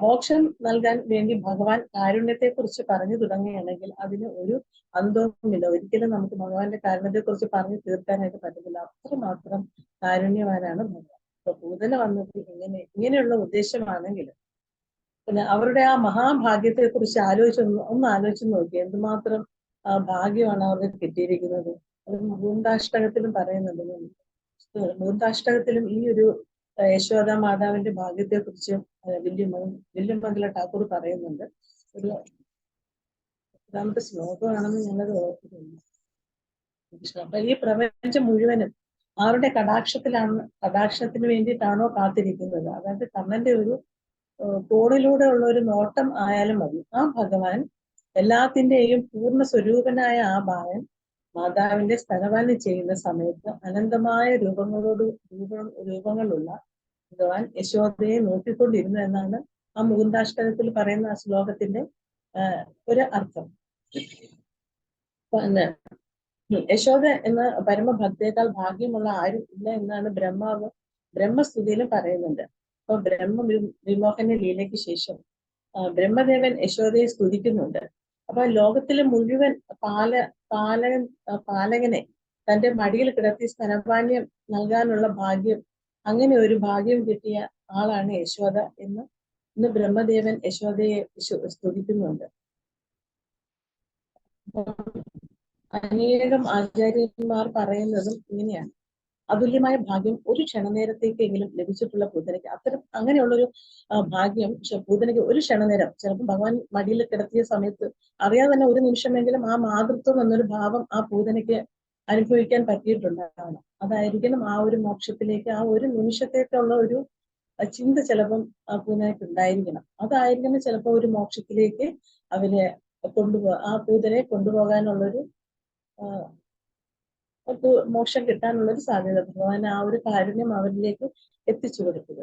മോക്ഷം നൽകാൻ വേണ്ടി ഭഗവാൻ കാരുണ്യത്തെ കുറിച്ച് പറഞ്ഞു തുടങ്ങുകയാണെങ്കിൽ അതിന് ഒരു അന്തവുമില്ല. ഒരിക്കലും നമുക്ക് ഭഗവാന്റെ കാരുണ്യത്തെ കുറിച്ച് പറഞ്ഞു തീർക്കാനായിട്ട് പറ്റത്തില്ല. അത്രമാത്രം കാരുണ്യവാനാണ് ഭഗവാൻ. അപ്പൊ പൂതന വന്നത് ഇങ്ങനെയുള്ള ഉദ്ദേശമാണെങ്കിൽ പിന്നെ അവരുടെ ആ മഹാഭാഗ്യത്തെ കുറിച്ച് ഒന്ന് ആലോചിച്ച് നോക്കി. എന്തുമാത്രം ഭാഗ്യമാണ് അവർക്ക് കിട്ടിയിരിക്കുന്നത്. അത് മൂന്താഷ്ടകത്തിലും പറയുന്നുണ്ട്. മൂന്താഷ്ടകത്തിലും ഈ ഒരു യശോദ മാതാവിന്റെ ഭാഗ്യത്തെ കുറിച്ച് വില്യമംഗല ഠാക്കൂർ പറയുന്നുണ്ട്. ഒരു 10ാമത്തെ ശ്ലോകമാണെന്ന് ഞാനത് ഓർക്കുന്നുണ്ട്. അപ്പൊ ഈ പ്രപഞ്ചം മുഴുവനും ആരുടെ കടാക്ഷത്തിന് വേണ്ടിയിട്ടാണോ കാത്തിരിക്കുന്നത്, അതായത് കണ്ണന്റെ ഒരു കോണിലൂടെ ഉള്ള ഒരു നോട്ടം ആയാലും മതി, ആ ഭഗവാൻ എല്ലാത്തിന്റെയും പൂർണ്ണ സ്വരൂപനായ ആ ഭാവൻ മാതാവിന്റെ സ്തനപാനം ചെയ്യുന്ന സമയത്ത് അനന്തമായ രൂപങ്ങളുള്ള ഭഗവാൻ യശോദയെ നോക്കിക്കൊണ്ടിരുന്നു എന്നാണ് ആ മുകുന്ദാഷ്ടകത്തിൽ പറയുന്ന ആ ശ്ലോകത്തിന്റെ ഒരു അർത്ഥം. പിന്നെ യശോദ എന്ന പരമഭക്തയേക്കാൾ ഭാഗ്യമുള്ള ആരും ഇല്ല എന്നാണ് ബ്രഹ്മസ്തുതിയിലും പറയുന്നുണ്ട്. അപ്പൊ വിമോഹന ലീലയ്ക്ക് ശേഷം ബ്രഹ്മദേവൻ യശോദയെ സ്തുതിക്കുന്നുണ്ട്. അപ്പൊ ലോകത്തിലെ മുഴുവൻ പാല പാലകൻ പാലകനെ തന്റെ മടിയിൽ കിടത്തി സ്തനപാനീയം നൽകാനുള്ള ഭാഗ്യം, അങ്ങനെ ഒരു ഭാഗ്യം കിട്ടിയ ആളാണ് യശോദ എന്ന് ഇന്ന് ബ്രഹ്മദേവൻ യശോദയെ സ്തുതിക്കുന്നുണ്ട്. അനേകം ആചാര്യന്മാർ പറയുന്നതും ഇങ്ങനെയാണ്. അതുല്യമായ ഭാഗ്യം ഒരു ക്ഷണനേരത്തേക്കെങ്കിലും ലഭിച്ചിട്ടുള്ള പൂതനയ്ക്ക് അങ്ങനെയുള്ളൊരു ഭാഗ്യം പൂതനയ്ക്ക് ഒരു ക്ഷണനേരം, ചിലപ്പോൾ ഭഗവാൻ മടിയിൽ കിടത്തിയ സമയത്ത് അറിയാതെ തന്നെ ഒരു നിമിഷമെങ്കിലും ആ മാതൃത്വം എന്നൊരു ഭാവം ആ പൂതനയ്ക്ക് അനുഭവിക്കാൻ പറ്റിയിട്ടുണ്ടാകണം. അതായിരിക്കണം ആ ഒരു മോക്ഷത്തിലേക്ക്, ആ ഒരു നിമിഷത്തേക്കുള്ള ഒരു ചിന്ത ചിലപ്പം ആ പൂതനയ്ക്ക് ഉണ്ടായിരിക്കണം. അതായിരിക്കണം ചിലപ്പോൾ ഒരു മോക്ഷത്തിലേക്ക് അവരെ ആ പൂതനെ കൊണ്ടുപോകാനുള്ളൊരു മോക്ഷം കിട്ടാനുള്ളൊരു സാധ്യത. ഭഗവാൻ ആ ഒരു കാരുണ്യം അവരിലേക്ക് എത്തിച്ചു കൊടുക്കുക.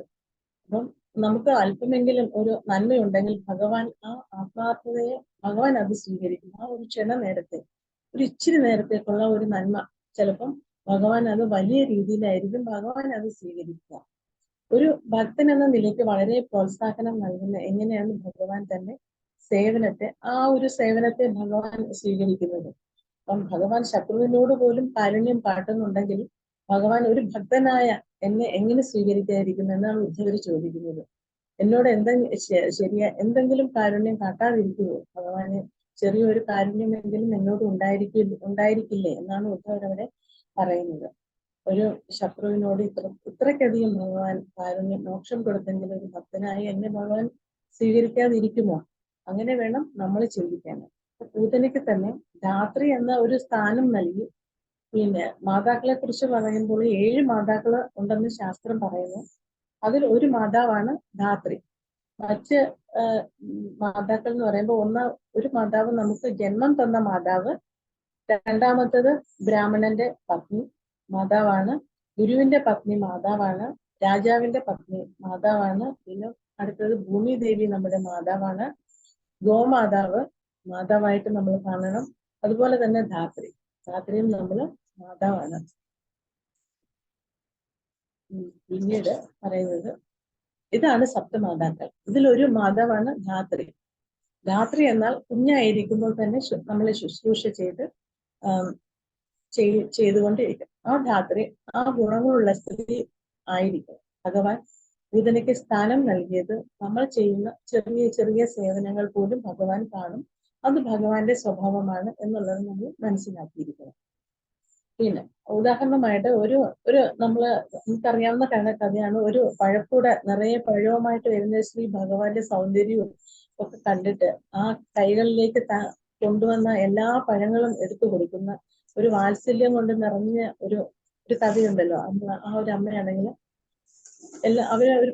അപ്പം നമുക്ക് അല്പമെങ്കിലും ഒരു നന്മയുണ്ടെങ്കിൽ ഭഗവാൻ ആ ആത്മാർത്ഥതയെ ഭഗവാൻ അത് സ്വീകരിക്കും. ആ ഒരു നേരത്തെ, ഒരു ഇച്ചിരി നേരത്തേക്കുള്ള ഒരു നന്മ ചിലപ്പം ഭഗവാൻ അത് വലിയ രീതിയിലായിരിക്കും ഭഗവാൻ അത് സ്വീകരിക്കുക. ഒരു ഭക്തൻ എന്ന നിലയ്ക്ക് വളരെ പ്രോത്സാഹനം നൽകുന്ന എങ്ങനെയാണ് ഭഗവാൻ തന്നെ സേവനത്തെ, ആ ഒരു സേവനത്തെ ഭഗവാൻ സ്വീകരിക്കുന്നത്. അപ്പം ഭഗവാൻ ശത്രുവിനോട് പോലും കാരുണ്യം കാട്ടുന്നുണ്ടെങ്കിൽ ഭഗവാൻ ഒരു ഭക്തനായ എന്നെ എങ്ങനെ സ്വീകരിക്കാതിരിക്കും എന്നാണ് ഉദ്ധവർ ചോദിക്കുന്നത്. എന്നോട് എന്തെങ്കിലും കാരുണ്യം കാട്ടാതിരിക്കുമോ? ഭഗവാന് ചെറിയൊരു കാരുണ്യമെങ്കിലും എന്നോട് ഉണ്ടായിരിക്കില്ലേ എന്നാണ് ഉദ്ധവർ അവിടെ പറയുന്നത്. ഒരു ശത്രുവിനോട് ഇത്രയ്ക്കധികം ഭഗവാൻ കാരുണ്യം മോക്ഷം കൊടുത്തെങ്കിൽ ഒരു ഭക്തനായി എന്നെ ഭഗവാൻ സ്വീകരിക്കാതിരിക്കുമോ? അങ്ങനെ വേണം നമ്മൾ ചിന്തിക്കാൻ. പൂതനയ്ക്ക് തന്നെ ധാത്രി എന്ന ഒരു സ്ഥാനം നൽകി. പിന്നെ മാതാക്കളെ കുറിച്ച് പറയുമ്പോൾ 7 മാതാക്കള് ഉണ്ടെന്ന് ശാസ്ത്രം പറയുന്നു. അതിൽ ഒരു മാതാവാണ് ധാത്രി. മറ്റ് മാതാക്കൾ എന്ന് പറയുമ്പോൾ ഒരു മാതാവ് നമുക്ക് ജന്മം തന്ന മാതാവ്, രണ്ടാമത്തത് ബ്രാഹ്മണന്റെ പത്നി മാതാവാണ്, ഗുരുവിന്റെ പത്നി മാതാവാണ്, രാജാവിന്റെ പത്നി മാതാവാണ്, പിന്നെ അടുത്തത് ഭൂമി ദേവി നമ്മുടെ മാതാവാണ്, ഗോമാതാവ് മാതാവായിട്ട് നമ്മൾ കാണണം. അതുപോലെ തന്നെ ധാത്രിയും നമ്മൾ മാതാവാണ്. പിന്നീട് പറയുന്നത് ഇതാണ് സപ്തമാതാക്കൾ. ഇതിലൊരു മാതാവാണ് ധാത്രി. ധാത്രി എന്നാൽ കുഞ്ഞായിരിക്കുമ്പോൾ തന്നെ നമ്മളെ ശുശ്രൂഷ ചെയ്തുകൊണ്ടിരിക്കും. ആ ധാത്രി ആ ഗുണങ്ങളുള്ള സ്ത്രീ ആയിരിക്കും. ഭഗവാൻ പൂതനയ്ക്ക് സ്ഥാനം നൽകിയത് നമ്മൾ ചെയ്യുന്ന ചെറിയ ചെറിയ സേവനങ്ങൾ പോലും ഭഗവാൻ കാണും. അത് ഭഗവാന്റെ സ്വഭാവമാണ് എന്നുള്ളത് നമ്മൾ മനസ്സിലാക്കിയിരിക്കണം. പിന്നെ ഉദാഹരണമായിട്ട് നമുക്കറിയാവുന്ന കഥയാണ്. ഒരു പഴക്കൂട നിറയെ പഴവുമായിട്ട് വരുന്ന ശ്രീ ഭഗവാന്റെ സൗന്ദര്യവും ഒക്കെ കണ്ടിട്ട് ആ കൈകളിലേക്ക് കൊണ്ടുവന്ന എല്ലാ പഴങ്ങളും എടുത്തു കൊടുക്കുന്ന ഒരു വാത്സല്യം കൊണ്ട് നിറഞ്ഞ ഒരു കഥയുണ്ടല്ലോ. ആ ഒരു അമ്മയാണെങ്കിൽ അവര് ഒരു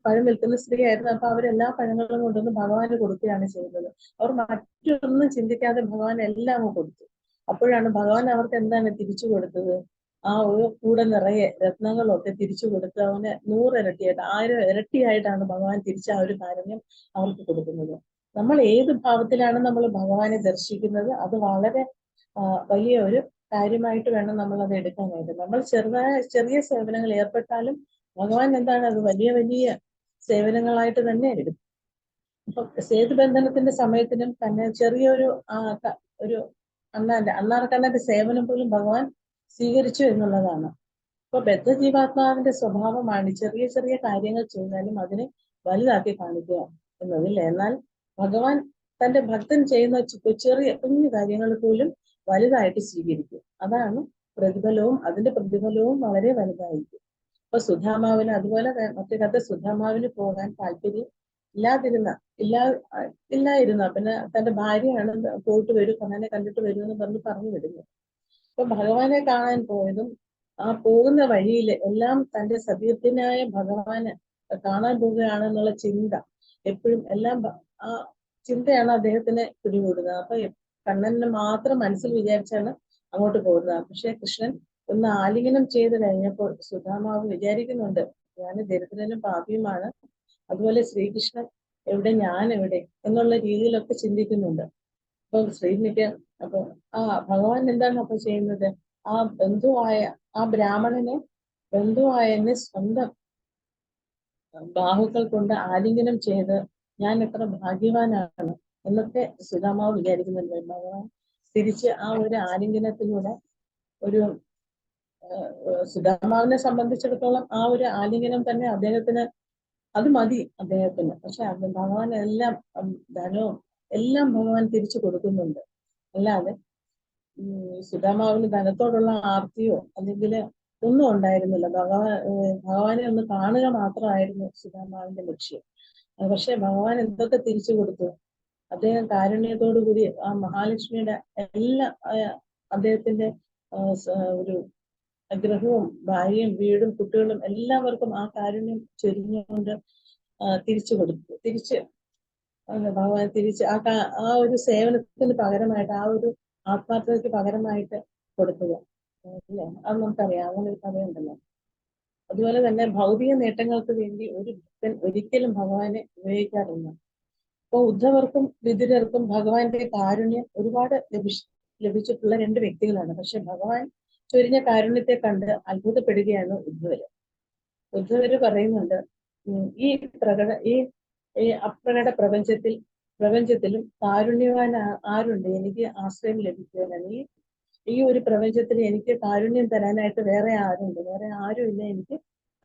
പഴം വിൽക്കുന്ന സ്ത്രീ ആയിരുന്നു. അപ്പൊ അവരെല്ലാ പഴങ്ങളും കൊണ്ടുവന്ന് ഭഗവാന് കൊടുക്കുകയാണ് ചെയ്യുന്നത്. അവർ മറ്റൊന്നും ചിന്തിക്കാതെ ഭഗവാൻ എല്ലാം കൊടുത്തു. അപ്പോഴാണ് ഭഗവാൻ അവർക്ക് എന്താണ് തിരിച്ചു കൊടുത്തത്? ആ ഒരു കൂടെ നിറയെ രത്നങ്ങളൊക്കെ തിരിച്ചു കൊടുത്ത് അവന് 100 ഇരട്ടിയായിട്ട് 1000 ഇരട്ടിയായിട്ടാണ് ഭഗവാൻ തിരിച്ച ആ ഒരു കാരുണ്യം അവർക്ക് കൊടുക്കുന്നത്. നമ്മൾ ഏത് ഭാവത്തിലാണ് നമ്മൾ ഭഗവാനെ ദർശിക്കുന്നത് അത് വളരെ വലിയ ഒരു കാര്യമായിട്ട് വേണം നമ്മൾ അത് എടുക്കാനായിട്ട്. നമ്മൾ ചെറിയ സേവനങ്ങൾ ഏർപ്പെട്ടാലും ഭഗവാൻ എന്താണ് അത് വലിയ വലിയ സേവനങ്ങളായിട്ട് തന്നെ എടുക്കും. ഇപ്പൊ സേതുബന്ധനത്തിന്റെ സമയത്തിനും തന്നെ ചെറിയൊരു ഒരു അണ്ണാർക്കണ്ണന്റെ സേവനം പോലും ഭഗവാൻ സ്വീകരിച്ചു എന്നുള്ളതാണ്. ഇപ്പൊ ബദ്ധജീവാത്മാവിന്റെ സ്വഭാവമാണ് ചെറിയ ചെറിയ കാര്യങ്ങൾ ചെയ്താലും അതിനെ വലുതാക്കി കാണിക്കുക എന്നതിൽ. എന്നാൽ ഭഗവാൻ തന്റെ ഭക്തൻ ചെയ്യുന്ന ചെറിയ കുഞ്ഞു കാര്യങ്ങൾ പോലും വലുതായിട്ട് സ്വീകരിക്കും. അതാണ് പ്രതിഫലവും, അതിന്റെ പ്രതിഫലവും വളരെ വലുതായിരിക്കും. അപ്പൊ സുധാമാവിന് അതുപോലെ മറ്റു കഥ, സുധാമാവിന് പോകാൻ താല്പര്യം ഇല്ലായിരുന്ന പിന്നെ തന്റെ ഭാര്യയാണ് പോയിട്ട് വരും, കണ്ണനെ കണ്ടിട്ട് വരുമെന്ന് പറഞ്ഞു വിടുന്നു. അപ്പൊ ഭഗവാനെ കാണാൻ പോയതും ആ പോകുന്ന വഴിയിൽ എല്ലാം തന്റെ സതീർത്ഥനായ ഭഗവാനെ കാണാൻ പോവുകയാണെന്നുള്ള ചിന്ത എപ്പോഴും ആ ചിന്തയാണ് അദ്ദേഹത്തിനെ പിടികൂടുന്നത്. അപ്പൊ കണ്ണനെ മാത്രം മനസ്സിൽ വിചാരിച്ചാണ് അങ്ങോട്ട് പോകുന്നത്. പക്ഷെ കൃഷ്ണൻ ഒന്ന് ആലിംഗനം ചെയ്ത് കഴിഞ്ഞപ്പോൾ സുധാമാവ് വിചാരിക്കുന്നുണ്ട്, ഞാൻ ദരിദ്രനും പാപിയുമാണ്, അതുപോലെ ശ്രീകൃഷ്ണൻ എവിടെ, ഞാൻ എവിടെ എന്നുള്ള രീതിയിലൊക്കെ ചിന്തിക്കുന്നുണ്ട്. അപ്പൊ അപ്പൊ ഭഗവാൻ എന്താണ് അപ്പൊ ചെയ്യുന്നത്? ആ ബന്ധുവായ ആ ബ്രാഹ്മണനെ ബന്ധുവായ എന്നെ സ്വന്തം ബാഹുക്കൾ കൊണ്ട് ആലിംഗനം ചെയ്ത് ഞാൻ എത്ര ഭാഗ്യവാനാണ് എന്നൊക്കെ സുധാമാവ് വിചാരിക്കുന്നുണ്ട്. ഭഗവാൻ തിരിച്ച് ആ ഒരു ആലിംഗനത്തിലൂടെ ഒരു സുധാമാവിനെ സംബന്ധിച്ചിടത്തോളം ആ ഒരു ആലിംഗനം തന്നെ അദ്ദേഹത്തിന് അത് മതി അദ്ദേഹത്തിന്. പക്ഷെ ഭഗവാൻ എല്ലാം ധനവും എല്ലാം ഭഗവാൻ തിരിച്ചു കൊടുക്കുന്നുണ്ട്. അല്ലാതെ സുധാമാവിന് ധനത്തോടുള്ള ആർത്തിയോ അല്ലെങ്കിൽ ഒന്നും ഉണ്ടായിരുന്നില്ല. ഭഗവാനെ ഒന്ന് കാണുക മാത്രമായിരുന്നു സുധാമാവിന്റെ ലക്ഷ്യം. പക്ഷെ ഭഗവാൻ എന്തൊക്കെ തിരിച്ചു കൊടുത്തു. അദ്ദേഹം കാരുണ്യത്തോടു കൂടി ആ മഹാലക്ഷ്മിയുടെ എല്ലാ അദ്ദേഹത്തിന്റെ ഒരു ഗ്രഹവും ഭാര്യയും വീടും കുട്ടികളും എല്ലാവർക്കും ആ കാരുണ്യം ചൊരിഞ്ഞുകൊണ്ട് തിരിച്ചു കൊടുത്തു. ഭഗവാൻ തിരിച്ച് ആ ഒരു സേവനത്തിന് പകരമായിട്ട്, ആ ഒരു ആത്മാർത്ഥതയ്ക്ക് പകരമായിട്ട് കൊടുക്കുക അല്ലേ? അത് നമുക്കറിയാം. അങ്ങനെ ഒരു കഥയുണ്ടല്ലോ. അതുപോലെ തന്നെ ഭൗതിക നേട്ടങ്ങൾക്ക് വേണ്ടി ഒരു ഭക്തൻ ഒരിക്കലും ഭഗവാനെ ഉപയോഗിക്കാറില്ല. അപ്പൊ ഉദ്ധവർക്കും വിതുരർക്കും ഭഗവാന്റെ കാരുണ്യം ഒരുപാട് ലഭിച്ചിട്ടുള്ള രണ്ട് വ്യക്തികളാണ്. പക്ഷെ ഭഗവാൻ ചൊരിഞ്ഞ കാരുണ്യത്തെ കണ്ട് അത്ഭുതപ്പെടുകയാണ് ഉദ്ധവര്. ഉദ്ധവര് പറയുന്നുണ്ട്, ഈ അപ്രകട പ്രപഞ്ചത്തിലും കാരുണ്യവാൻ ആരുണ്ട് എനിക്ക് ആശ്രയം ലഭിക്കുവാനാണ്. ഈ ഒരു പ്രപഞ്ചത്തിൽ എനിക്ക് കാരുണ്യം തരാനായിട്ട് വേറെ ആരുണ്ട്? വേറെ ആരുമില്ല എനിക്ക്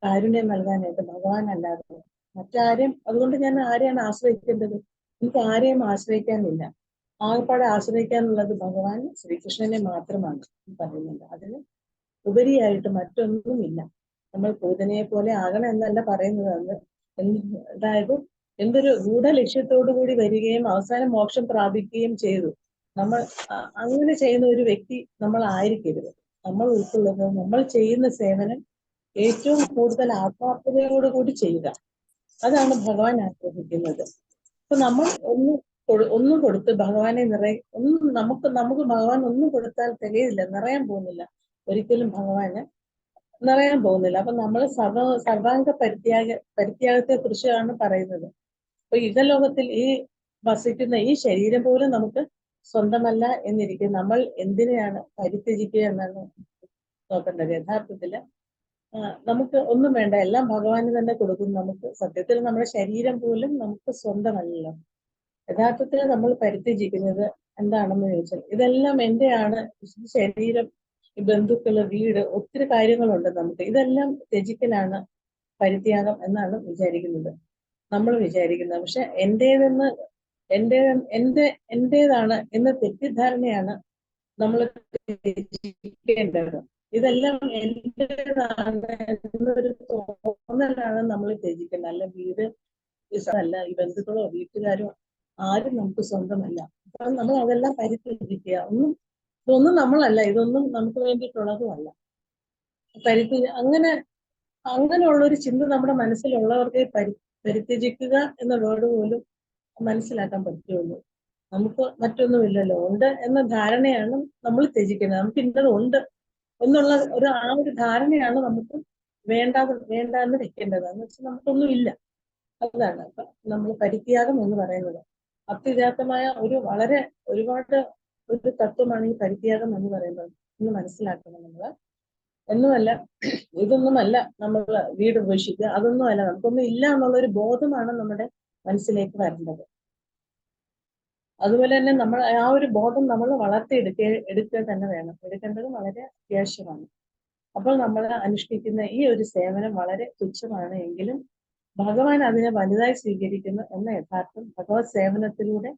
കാരുണ്യം നൽകാനായിട്ട് ഭഗവാൻ അല്ലാതെ. മറ്റാരെയും, അതുകൊണ്ട് ഞാൻ ആരെയാണ് ആശ്രയിക്കേണ്ടത്? എനിക്ക് ആരെയും ആശ്രയിക്കാനില്ല. ആകപ്പാടെ ആശ്രയിക്കാനുള്ളത് ഭഗവാൻ ശ്രീകൃഷ്ണനെ മാത്രമാണ് പറയുന്നുണ്ട്. അതിന് ഉപരിയായിട്ട് മറ്റൊന്നുമില്ല. നമ്മൾ പൂതനയെ പോലെ ആകണം എന്നല്ല പറയുന്നത്. അതായത് എന്തൊരു ഗൂഢലക്ഷ്യത്തോടു കൂടി വരികയും അവസാനം മോക്ഷം പ്രാപിക്കുകയും ചെയ്തു. നമ്മൾ അങ്ങനെ ചെയ്യുന്ന ഒരു വ്യക്തി നമ്മൾ ആയിരിക്കരുത്. നമ്മൾ ഉൾക്കൊള്ളുന്നത്, നമ്മൾ ചെയ്യുന്ന സേവനം ഏറ്റവും കൂടുതൽ ആത്മാർത്ഥതയോടുകൂടി ചെയ്യുക. അതാണ് ഭഗവാൻ ആഗ്രഹിക്കുന്നത്. അപ്പൊ നമ്മൾ ഒന്നും കൊടുത്ത് ഭഗവാനെ നമുക്ക് ഭഗവാൻ ഒന്നും കൊടുത്താൽ തികയില്ല, നിറയാൻ പോകുന്നില്ല. ഒരിക്കലും ഭഗവാന് നിറയാൻ പോകുന്നില്ല. അപ്പൊ നമ്മൾ സർവാംഗ പരിത്യാഗത്തെ കുറിച്ചാണ് പറയുന്നത്. അപ്പൊ ഇഹലോകത്തിൽ ഈ വസിക്കുന്ന ഈ ശരീരം പോലും നമുക്ക് സ്വന്തമല്ല എന്നിരിക്കും. നമ്മൾ എന്തിനെയാണ് പരിത്യജിക്കുക എന്നാണ് നോക്കേണ്ടത്. യഥാർത്ഥത്തില് നമുക്ക് ഒന്നും വേണ്ട, എല്ലാം ഭഗവാന് തന്നെ കൊടുക്കും. നമുക്ക് സത്യത്തിൽ നമ്മുടെ ശരീരം പോലും നമുക്ക് സ്വന്തമല്ലല്ലോ. യഥാർത്ഥത്തിൽ നമ്മൾ പരിത്യജിക്കുന്നത് എന്താണെന്ന് ചോദിച്ചാൽ, ഇതെല്ലാം എന്റെയാണ്. ശരീരം, ബന്ധുക്കള്, വീട്, ഒത്തിരി കാര്യങ്ങളുണ്ട് നമുക്ക്. ഇതെല്ലാം ത്യജിക്കലാണ് പരിത്യാഗം എന്നാണ് നമ്മൾ വിചാരിക്കുന്നത്. പക്ഷെ എന്റേതാണ് എന്ന തെറ്റിദ്ധാരണയാണ് നമ്മൾ ത്യജിക്കേണ്ടത്. ഇതെല്ലാം എന്റേതാണ് എന്നൊരു തോന്നലാണ് നമ്മൾ ത്യജിക്കേണ്ടത്. അല്ല വീട് അല്ല, ഈ ബന്ധുക്കളോ വീട്ടുകാരോ ആരും നമുക്ക് സ്വന്തമല്ല. അപ്പൊ നമ്മൾ അതെല്ലാം പരിത്യജിക്കുക. ഇതൊന്നും നമ്മളല്ല, ഇതൊന്നും നമുക്ക് വേണ്ടിയിട്ടുള്ളതുമല്ല. അങ്ങനെയുള്ള ഒരു ചിന്ത നമ്മുടെ മനസ്സിലുള്ളവർക്ക് പരിത്യജിക്കുക എന്ന വേർഡ് പോലും മനസ്സിലാക്കാൻ പറ്റുള്ളൂ. നമുക്ക് മറ്റൊന്നുമില്ലല്ലോ, ഉണ്ട് എന്ന ധാരണയാണ് നമ്മൾ ത്യജിക്കുന്നത്. നമുക്ക് ഇന്നത് ഉണ്ട് എന്നുള്ള ആ ഒരു ധാരണയാണ് നമുക്ക് വേണ്ടാന്ന് വെക്കേണ്ടത്. എന്ന് വെച്ചാൽ നമുക്കൊന്നും ഇല്ല. അതാണ് നമ്മൾ പരിത്യാഗം എന്ന് പറയുന്നത്. അത്യുദാത്തമായ ഒരുപാട് ഒരു തത്വമാണ് ഈ പരിത്യാഗം എന്ന് പറയുന്നത്. ഇന്ന് മനസ്സിലാക്കണം നമ്മള്. ഇതൊന്നുമല്ല നമ്മൾ വീട് ഉപേക്ഷിക്കുക, അതൊന്നുമല്ല. നമുക്കൊന്നും ഇല്ല എന്നുള്ളൊരു ബോധമാണ് നമ്മുടെ മനസ്സിലേക്ക് വരേണ്ടത്. അതുപോലെ തന്നെ നമ്മൾ ആ ഒരു ബോധം നമ്മൾ എടുക്കുക തന്നെ വേണം. എടുക്കേണ്ടത് വളരെ അത്യാവശ്യമാണ്. അപ്പോൾ നമ്മൾ അനുഷ്ഠിക്കുന്ന ഈ ഒരു സേവനം വളരെ തുച്ഛമാണ് എങ്കിലും ഭഗവാൻ അതിനെ വലുതായി സ്വീകരിക്കുന്നു എന്ന യഥാർത്ഥം ഭഗവത് സേവനത്തിലൂടെ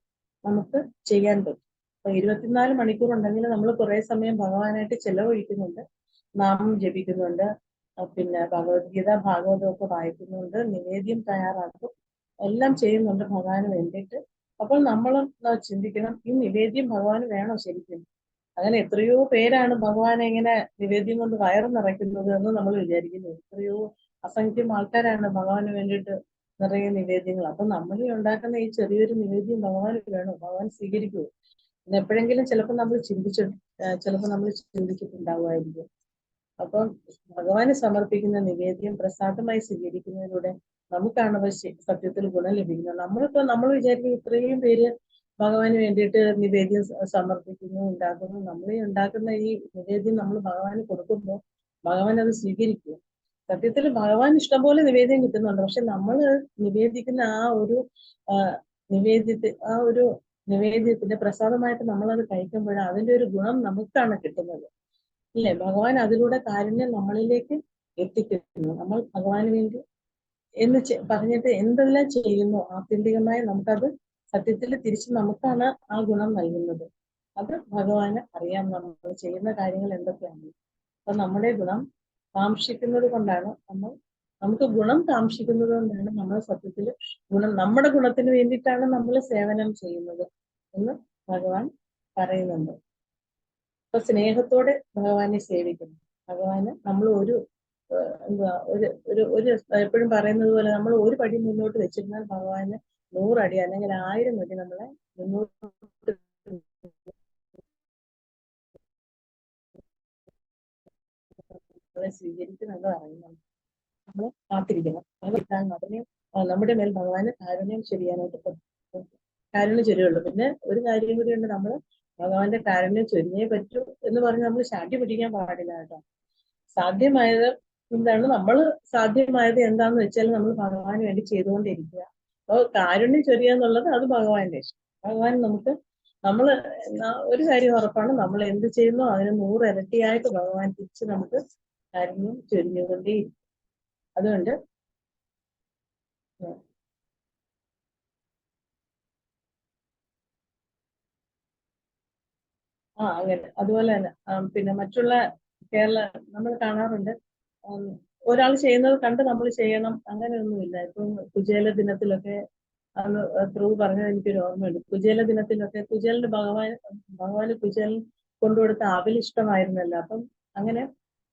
നമുക്ക് ചെയ്യാൻ പറ്റും. അപ്പൊ 24 മണിക്കൂർ ഉണ്ടെങ്കിൽ നമ്മൾ കുറെ സമയം ഭഗവാനായിട്ട് ചെലവഴിക്കുന്നുണ്ട്. നാമം ജപിക്കുന്നുണ്ട്, പിന്നെ ഭഗവത്ഗീത ഭാഗവതം ഒക്കെ വായിക്കുന്നുണ്ട്, നിവേദ്യം തയ്യാറാക്കും, എല്ലാം ചെയ്യുന്നുണ്ട് ഭഗവാന് വേണ്ടിയിട്ട്. അപ്പോൾ നമ്മളും ചിന്തിക്കണം, ഈ നിവേദ്യം ഭഗവാന് വേണോ ശരിക്കും? അങ്ങനെ എത്രയോ പേരാണ് ഭഗവാനെ ഇങ്ങനെ നിവേദ്യം കൊണ്ട് വയറ് നിറയ്ക്കുന്നത് എന്ന് നമ്മൾ വിചാരിക്കുന്നു. എത്രയോ അസംഖ്യം ആൾക്കാരാണ് ഭഗവാന് വേണ്ടിയിട്ട് നിറയെ നിവേദ്യങ്ങൾ. അപ്പൊ നമ്മൾ ഉണ്ടാക്കുന്ന ഈ ചെറിയൊരു നിവേദ്യം ഭഗവാന് വേണോ? ഭഗവാൻ സ്വീകരിക്കുമോ? എപ്പോഴെങ്കിലും ചിലപ്പോൾ നമ്മൾ ചിന്തിച്ചിട്ടുണ്ടാവുമായിരിക്കും. അപ്പം ഭഗവാന് സമർപ്പിക്കുന്ന നിവേദ്യം പ്രസാദമായി സ്വീകരിക്കുന്നതിലൂടെ നമുക്കാണ് സത്യത്തിൽ ഗുണം ലഭിക്കുന്നത്. നമ്മൾ വിചാരിക്കും ഇത്രയും പേര് ഭഗവാന് വേണ്ടിയിട്ട് നിവേദ്യം സമർപ്പിക്കുന്നു, ഉണ്ടാക്കുന്നു. നമ്മൾ ഉണ്ടാക്കുന്ന ഈ നിവേദ്യം നമ്മൾ ഭഗവാന് കൊടുക്കുമ്പോൾ ഭഗവാൻ അത് സ്വീകരിക്കും. സത്യത്തിൽ ഭഗവാൻ ഇഷ്ടംപോലെ നിവേദ്യം കിട്ടുന്നുണ്ട്. പക്ഷെ നമ്മൾ നിവേദിക്കുന്ന ആ, ആ ഒരു നിവേദ്യത്തിന്റെ പ്രസാദമായിട്ട് നമ്മളത് കഴിക്കുമ്പോൾ അതിന്റെ ഒരു ഗുണം നമുക്കാണ് കിട്ടുന്നത്. ഇല്ലേ? ഭഗവാൻ അതിലൂടെ കാരുണ്യം നമ്മളിലേക്ക് എത്തിക്കുന്നു. നമ്മൾ ഭഗവാന് വേണ്ടി പറഞ്ഞിട്ട് എന്തെല്ലാം ചെയ്യുന്നു ആത്യന്തികമായി നമുക്കത് സത്യത്തിൽ തിരിച്ച് നമുക്കാണ് ആ ഗുണം നൽകുന്നത്. അത് ഭഗവാന് അറിയാം നമ്മൾ ചെയ്യുന്ന കാര്യങ്ങൾ എന്തൊക്കെയാണ്. അപ്പൊ നമ്മുടെ ഗുണം കാക്ഷിക്കുന്നത് കൊണ്ടാണ് നമുക്ക് ഗുണം കാക്ഷിക്കുന്നത് കൊണ്ടാണ് നമ്മൾ സത്യത്തിൽ നമ്മുടെ ഗുണത്തിന് വേണ്ടിയിട്ടാണ് നമ്മൾ സേവനം ചെയ്യുന്നത് എന്ന് ഭഗവാൻ പറയുന്നുണ്ട്. അപ്പൊ സ്നേഹത്തോടെ ഭഗവാനെ സേവിക്കുന്നു. ഭഗവാന് നമ്മൾ എന്തുവാ ഒരു എപ്പോഴും പറയുന്നത് പോലെ നമ്മൾ ഒരു പടി മുന്നോട്ട് വെച്ചിരുന്നാൽ ഭഗവാന് 100 അടി അല്ലെങ്കിൽ 1000 അടി നമ്മളെ മുന്നോട്ട് സ്വീകരിക്കുമെന്ന് പറയുന്നത്. നമ്മൾ കാത്തിരിക്കണം. കിട്ടാൻ മാത്രമേ നമ്മുടെ മേൽ ഭഗവാന് കാരുണ്യം കാരുണ്യം ചൊരിയുള്ളൂ. പിന്നെ ഒരു കാര്യം കൂടിയുണ്ട്, നമ്മൾ ഭഗവാന്റെ കാരുണ്യം ചൊരിഞ്ഞേ പറ്റൂ എന്ന് പറഞ്ഞ് നമ്മൾ ശാഠ്യം പിടിക്കാൻ പാടില്ല കേട്ടോ. സാധ്യമായത് സാധ്യമായത് എന്താന്ന് വെച്ചാൽ നമ്മൾ ഭഗവാന് വേണ്ടി ചെയ്തുകൊണ്ടിരിക്കുക. അപ്പോൾ കാരുണ്യം ചൊരിയുക എന്നുള്ളത് അത് ഭഗവാന്റെ ഇഷ്ടം. ഭഗവാൻ നമ്മൾ ഒരു കാര്യം ഉറപ്പാണ്, നമ്മൾ എന്ത് ചെയ്യുന്നോ അതിന് 100 ഇരട്ടിയായിട്ട് ഭഗവാൻ തിരിച്ച് നമുക്ക് കാരുണ്യം ചൊരിഞ്ഞുകൊണ്ടേയിരിക്കും. അതുകൊണ്ട് അങ്ങനെ അതുപോലെ തന്നെ പിന്നെ മറ്റുള്ള നമ്മൾ കാണാറുണ്ട്, ഒരാൾ ചെയ്യുന്നത് കണ്ട് നമ്മൾ ചെയ്യണം അങ്ങനെയൊന്നുമില്ല. ഇപ്പം കുചേല ദിനത്തിലൊക്കെ അന്ന് ധ്രുവ് പറഞ്ഞത് എനിക്കൊരു ഓർമ്മയുണ്ട്. കുചേല ദിനത്തിലൊക്കെ ഭഗവാന് കുചേലൻ കൊണ്ടുകൊടുത്ത അവൽ ഇഷ്ടമായിരുന്നല്ലോ. അപ്പം അങ്ങനെ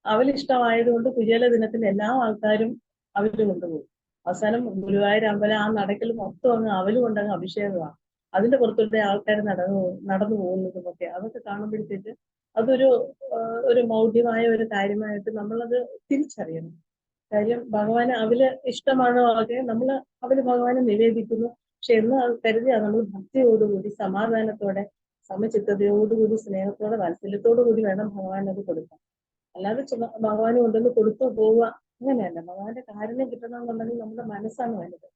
അവൽ ഇഷ്ടമായതുകൊണ്ട് കുചേല ദിനത്തിൽ എല്ലാ ആൾക്കാരും അവല് കൊണ്ടുപോകും. അവസാനം ഗുരുവായൂർ അമ്പലം ആ നടക്കൽ മൊത്തം അങ്ങ് അവല് കൊണ്ടങ്ങ് അഭിഷേകമാണ്. അതിന്റെ പുറത്തൂടെ ആൾക്കാർ നടന്നു പോകുന്നതുമൊക്കെ അതൊക്കെ കാണുമ്പോഴത്തേക്ക് അതൊരു ഒരു മൗഢ്യമായ ഒരു കാര്യമായിട്ട് നമ്മളത് തിരിച്ചറിയണം. കാര്യം ഭഗവാന് അവല് ഇഷ്ടമാണോ ഒക്കെ നമ്മൾ അവല് ഭഗവാനെ നിവേദിക്കുന്നു. പക്ഷെ എന്ന് കരുതിയാണ് നമ്മൾ ഭക്തിയോടുകൂടി സമാധാനത്തോടെ സമചിത്തതയോടുകൂടി സ്നേഹത്തോടെ വാത്സല്യത്തോടു കൂടി വേണം ഭഗവാൻ അത് കൊടുക്കാൻ. അല്ലാതെ ഭഗവാന് കൊണ്ടുവന്ന് കൊടുത്തു പോവുക അങ്ങനെയല്ല. ഭഗവാന്റെ കാരുണ്യം കിട്ടണമെന്നുണ്ടെങ്കിൽ നമ്മുടെ മനസ്സാണ് വേണ്ടത്.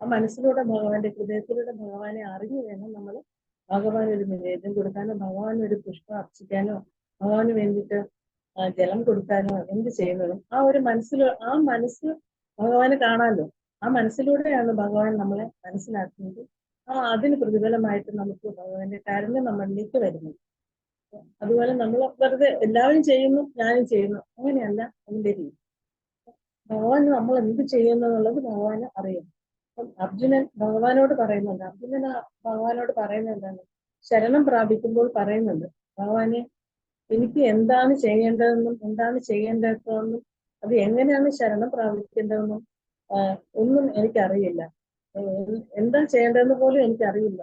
ആ മനസ്സിലൂടെ ഭഗവാന്റെ ഹൃദയത്തിലൂടെ ഭഗവാനെ അറിഞ്ഞു വേണം നമ്മൾ ഭഗവാൻ ഒരു നിവേദ്യം കൊടുക്കാനോ ഭഗവാൻ ഒരു പുഷ്പം അർച്ചിക്കാനോ ഭഗവാന് വേണ്ടിയിട്ട് ജലം കൊടുക്കാനോ എന്ത് ചെയ്യുന്നതും ആ മനസ്സ് ഭഗവാന് കാണാമല്ലോ. ആ മനസ്സിലൂടെയാണ് ഭഗവാൻ നമ്മളെ മനസ്സിലാക്കുന്നത്. അതിന് പ്രതിഫലമായിട്ട് നമുക്ക് ഭഗവാന്റെ കാരുണ്യം നമ്മളിലേക്ക് വരുന്നത്. അതുപോലെ നമ്മൾ വെറുതെ എല്ലാവരും ചെയ്യുന്നു ഞാനും ചെയ്യുന്നു അങ്ങനെയല്ല അതിന്റെ രീതി. ഭഗവാൻ നമ്മൾ എന്ത് ചെയ്യുന്നു എന്നുള്ളത് ഭഗവാന് അറിയാം. അപ്പം അർജുനൻ ഭഗവാനോട് പറയുന്നുണ്ട്. ഭഗവാനോട് പറയുന്നത് എന്താണ്? ശരണം പ്രാപിക്കുമ്പോൾ പറയുന്നുണ്ട്, ഭഗവാനെ എനിക്ക് എന്താണ് ചെയ്യേണ്ടതെന്നും അത് എങ്ങനെയാണ് ശരണം പ്രാപിക്കേണ്ടതെന്നും ഒന്നും എനിക്കറിയില്ല. എന്താ ചെയ്യേണ്ടതെന്ന് പോലും എനിക്കറിയില്ല.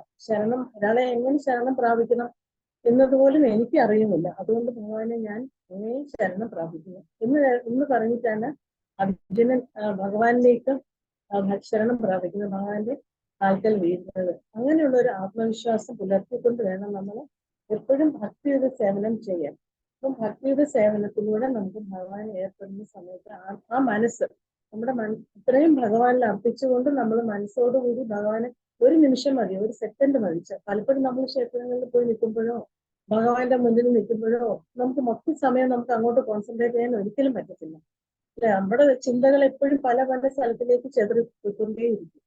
ഒരാളെ എങ്ങനെ ശരണം പ്രാപിക്കണം എന്നതുപോലും എനിക്ക് അറിയുന്നില്ല. അതുകൊണ്ട് ഭഗവാനെ ഞാൻ എങ്ങനെയും ശരണം പ്രാപിക്കുന്നു എന്ന് പറഞ്ഞിട്ടാണ് അർജുനൻ ഭഗവാനിലേക്ക് ശരണം പ്രാപിക്കുന്നത്, ഭഗവാന്റെ കാൽക്കൽ വീഴുന്നത്. അങ്ങനെയുള്ള ഒരു ആത്മവിശ്വാസം പുലർത്തിക്കൊണ്ട് വേണം നമ്മൾ എപ്പോഴും ഭക്തിയുടെ സേവനം ചെയ്യാൻ. അപ്പം ഭക്തിയുടെ സേവനത്തിലൂടെ നമുക്ക് ഭഗവാൻ ഏർപ്പെടുന്ന സമയത്ത് ആ മനസ്സ് ഇത്രയും ഭഗവാനിൽ അർപ്പിച്ചുകൊണ്ട് നമ്മൾ മനസ്സോടുകൂടി ഭഗവാനെ ഒരു നിമിഷം മതി, ഒരു സെക്കൻഡ് മതി. പലപ്പോഴും നമ്മൾ ക്ഷേത്രങ്ങളിൽ പോയി നിൽക്കുമ്പോഴോ ഭഗവാന്റെ മുന്നിൽ നിൽക്കുമ്പോഴോ നമുക്ക് മൊത്തം സമയം നമുക്ക് അങ്ങോട്ട് കോൺസെൻട്രേറ്റ് ചെയ്യാൻ ഒരിക്കലും പറ്റത്തില്ല. നമ്മുടെ ചിന്തകൾ എപ്പോഴും പല പല സ്ഥലത്തിലേക്ക് ചെതറിക്കൊണ്ടേയിരിക്കും.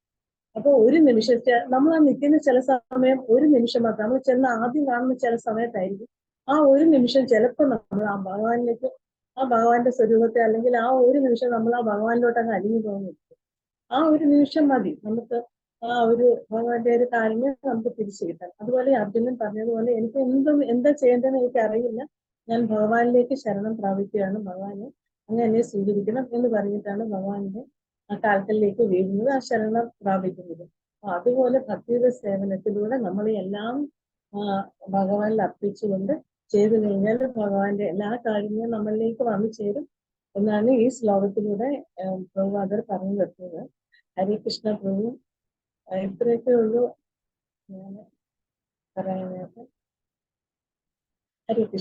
അപ്പൊ ഒരു നിമിഷത്തെ നമ്മൾ നിൽക്കുന്ന ചില സമയം ഒരു നിമിഷം മാത്രം നമ്മൾ ചെന്ന് ആദ്യം കാണുന്ന ചില സമയത്തായിരിക്കും. ആ ഒരു നിമിഷം ചിലപ്പോൾ നമ്മൾ ആ ഭഗവാന്റെ സ്വരൂപത്തെ അല്ലെങ്കിൽ ആ ഒരു നിമിഷം നമ്മൾ ആ ഭഗവാനിലോട്ട് അങ്ങ് അലിഞ്ഞു പോകുന്നു. ആ ഒരു നിമിഷം മതി നമുക്ക് ആ ഒരു ഭഗവാന്റെ ഒരു കാര്യം നമുക്ക് തിരിച്ചു കിട്ടാൻ. അതുപോലെ അർജുനൻ പറഞ്ഞതുപോലെ എനിക്ക് എന്താ ചെയ്യേണ്ടതെന്ന് എനിക്ക് അറിയില്ല, ഞാൻ ഭഗവാനിലേക്ക് ശരണം പ്രാപിക്കുകയാണ്, ഭഗവാനെ അങ്ങ് എന്നെ സ്വീകരിക്കണം എന്ന് പറഞ്ഞിട്ടാണ് ഭഗവാന്റെ ആ കാൽക്കലിലേക്ക് വീഴുന്നത്, ആ ശരണം പ്രാപിക്കുന്നത്. അതുപോലെ ഭക്തിയുടെ സേവനത്തിലൂടെ നമ്മൾ എല്ലാം ഭഗവാനിൽ അർപ്പിച്ചുകൊണ്ട് ചെയ്തു കഴിഞ്ഞാൽ ഭഗവാന്റെ എല്ലാ കാര്യങ്ങളും നമ്മളിലേക്ക് വന്നു ചേരും എന്നാണ് ഈ ശ്ലോകത്തിലൂടെ പ്രഭുപാദർ പറഞ്ഞു വെക്കുന്നത്. ഹരികൃഷ്ണ പ്രഭു ഇത്രയൊക്കെ ഉള്ളൂ ഞാൻ പറയാനായിട്ട്. ഹരികൃഷ്ണ.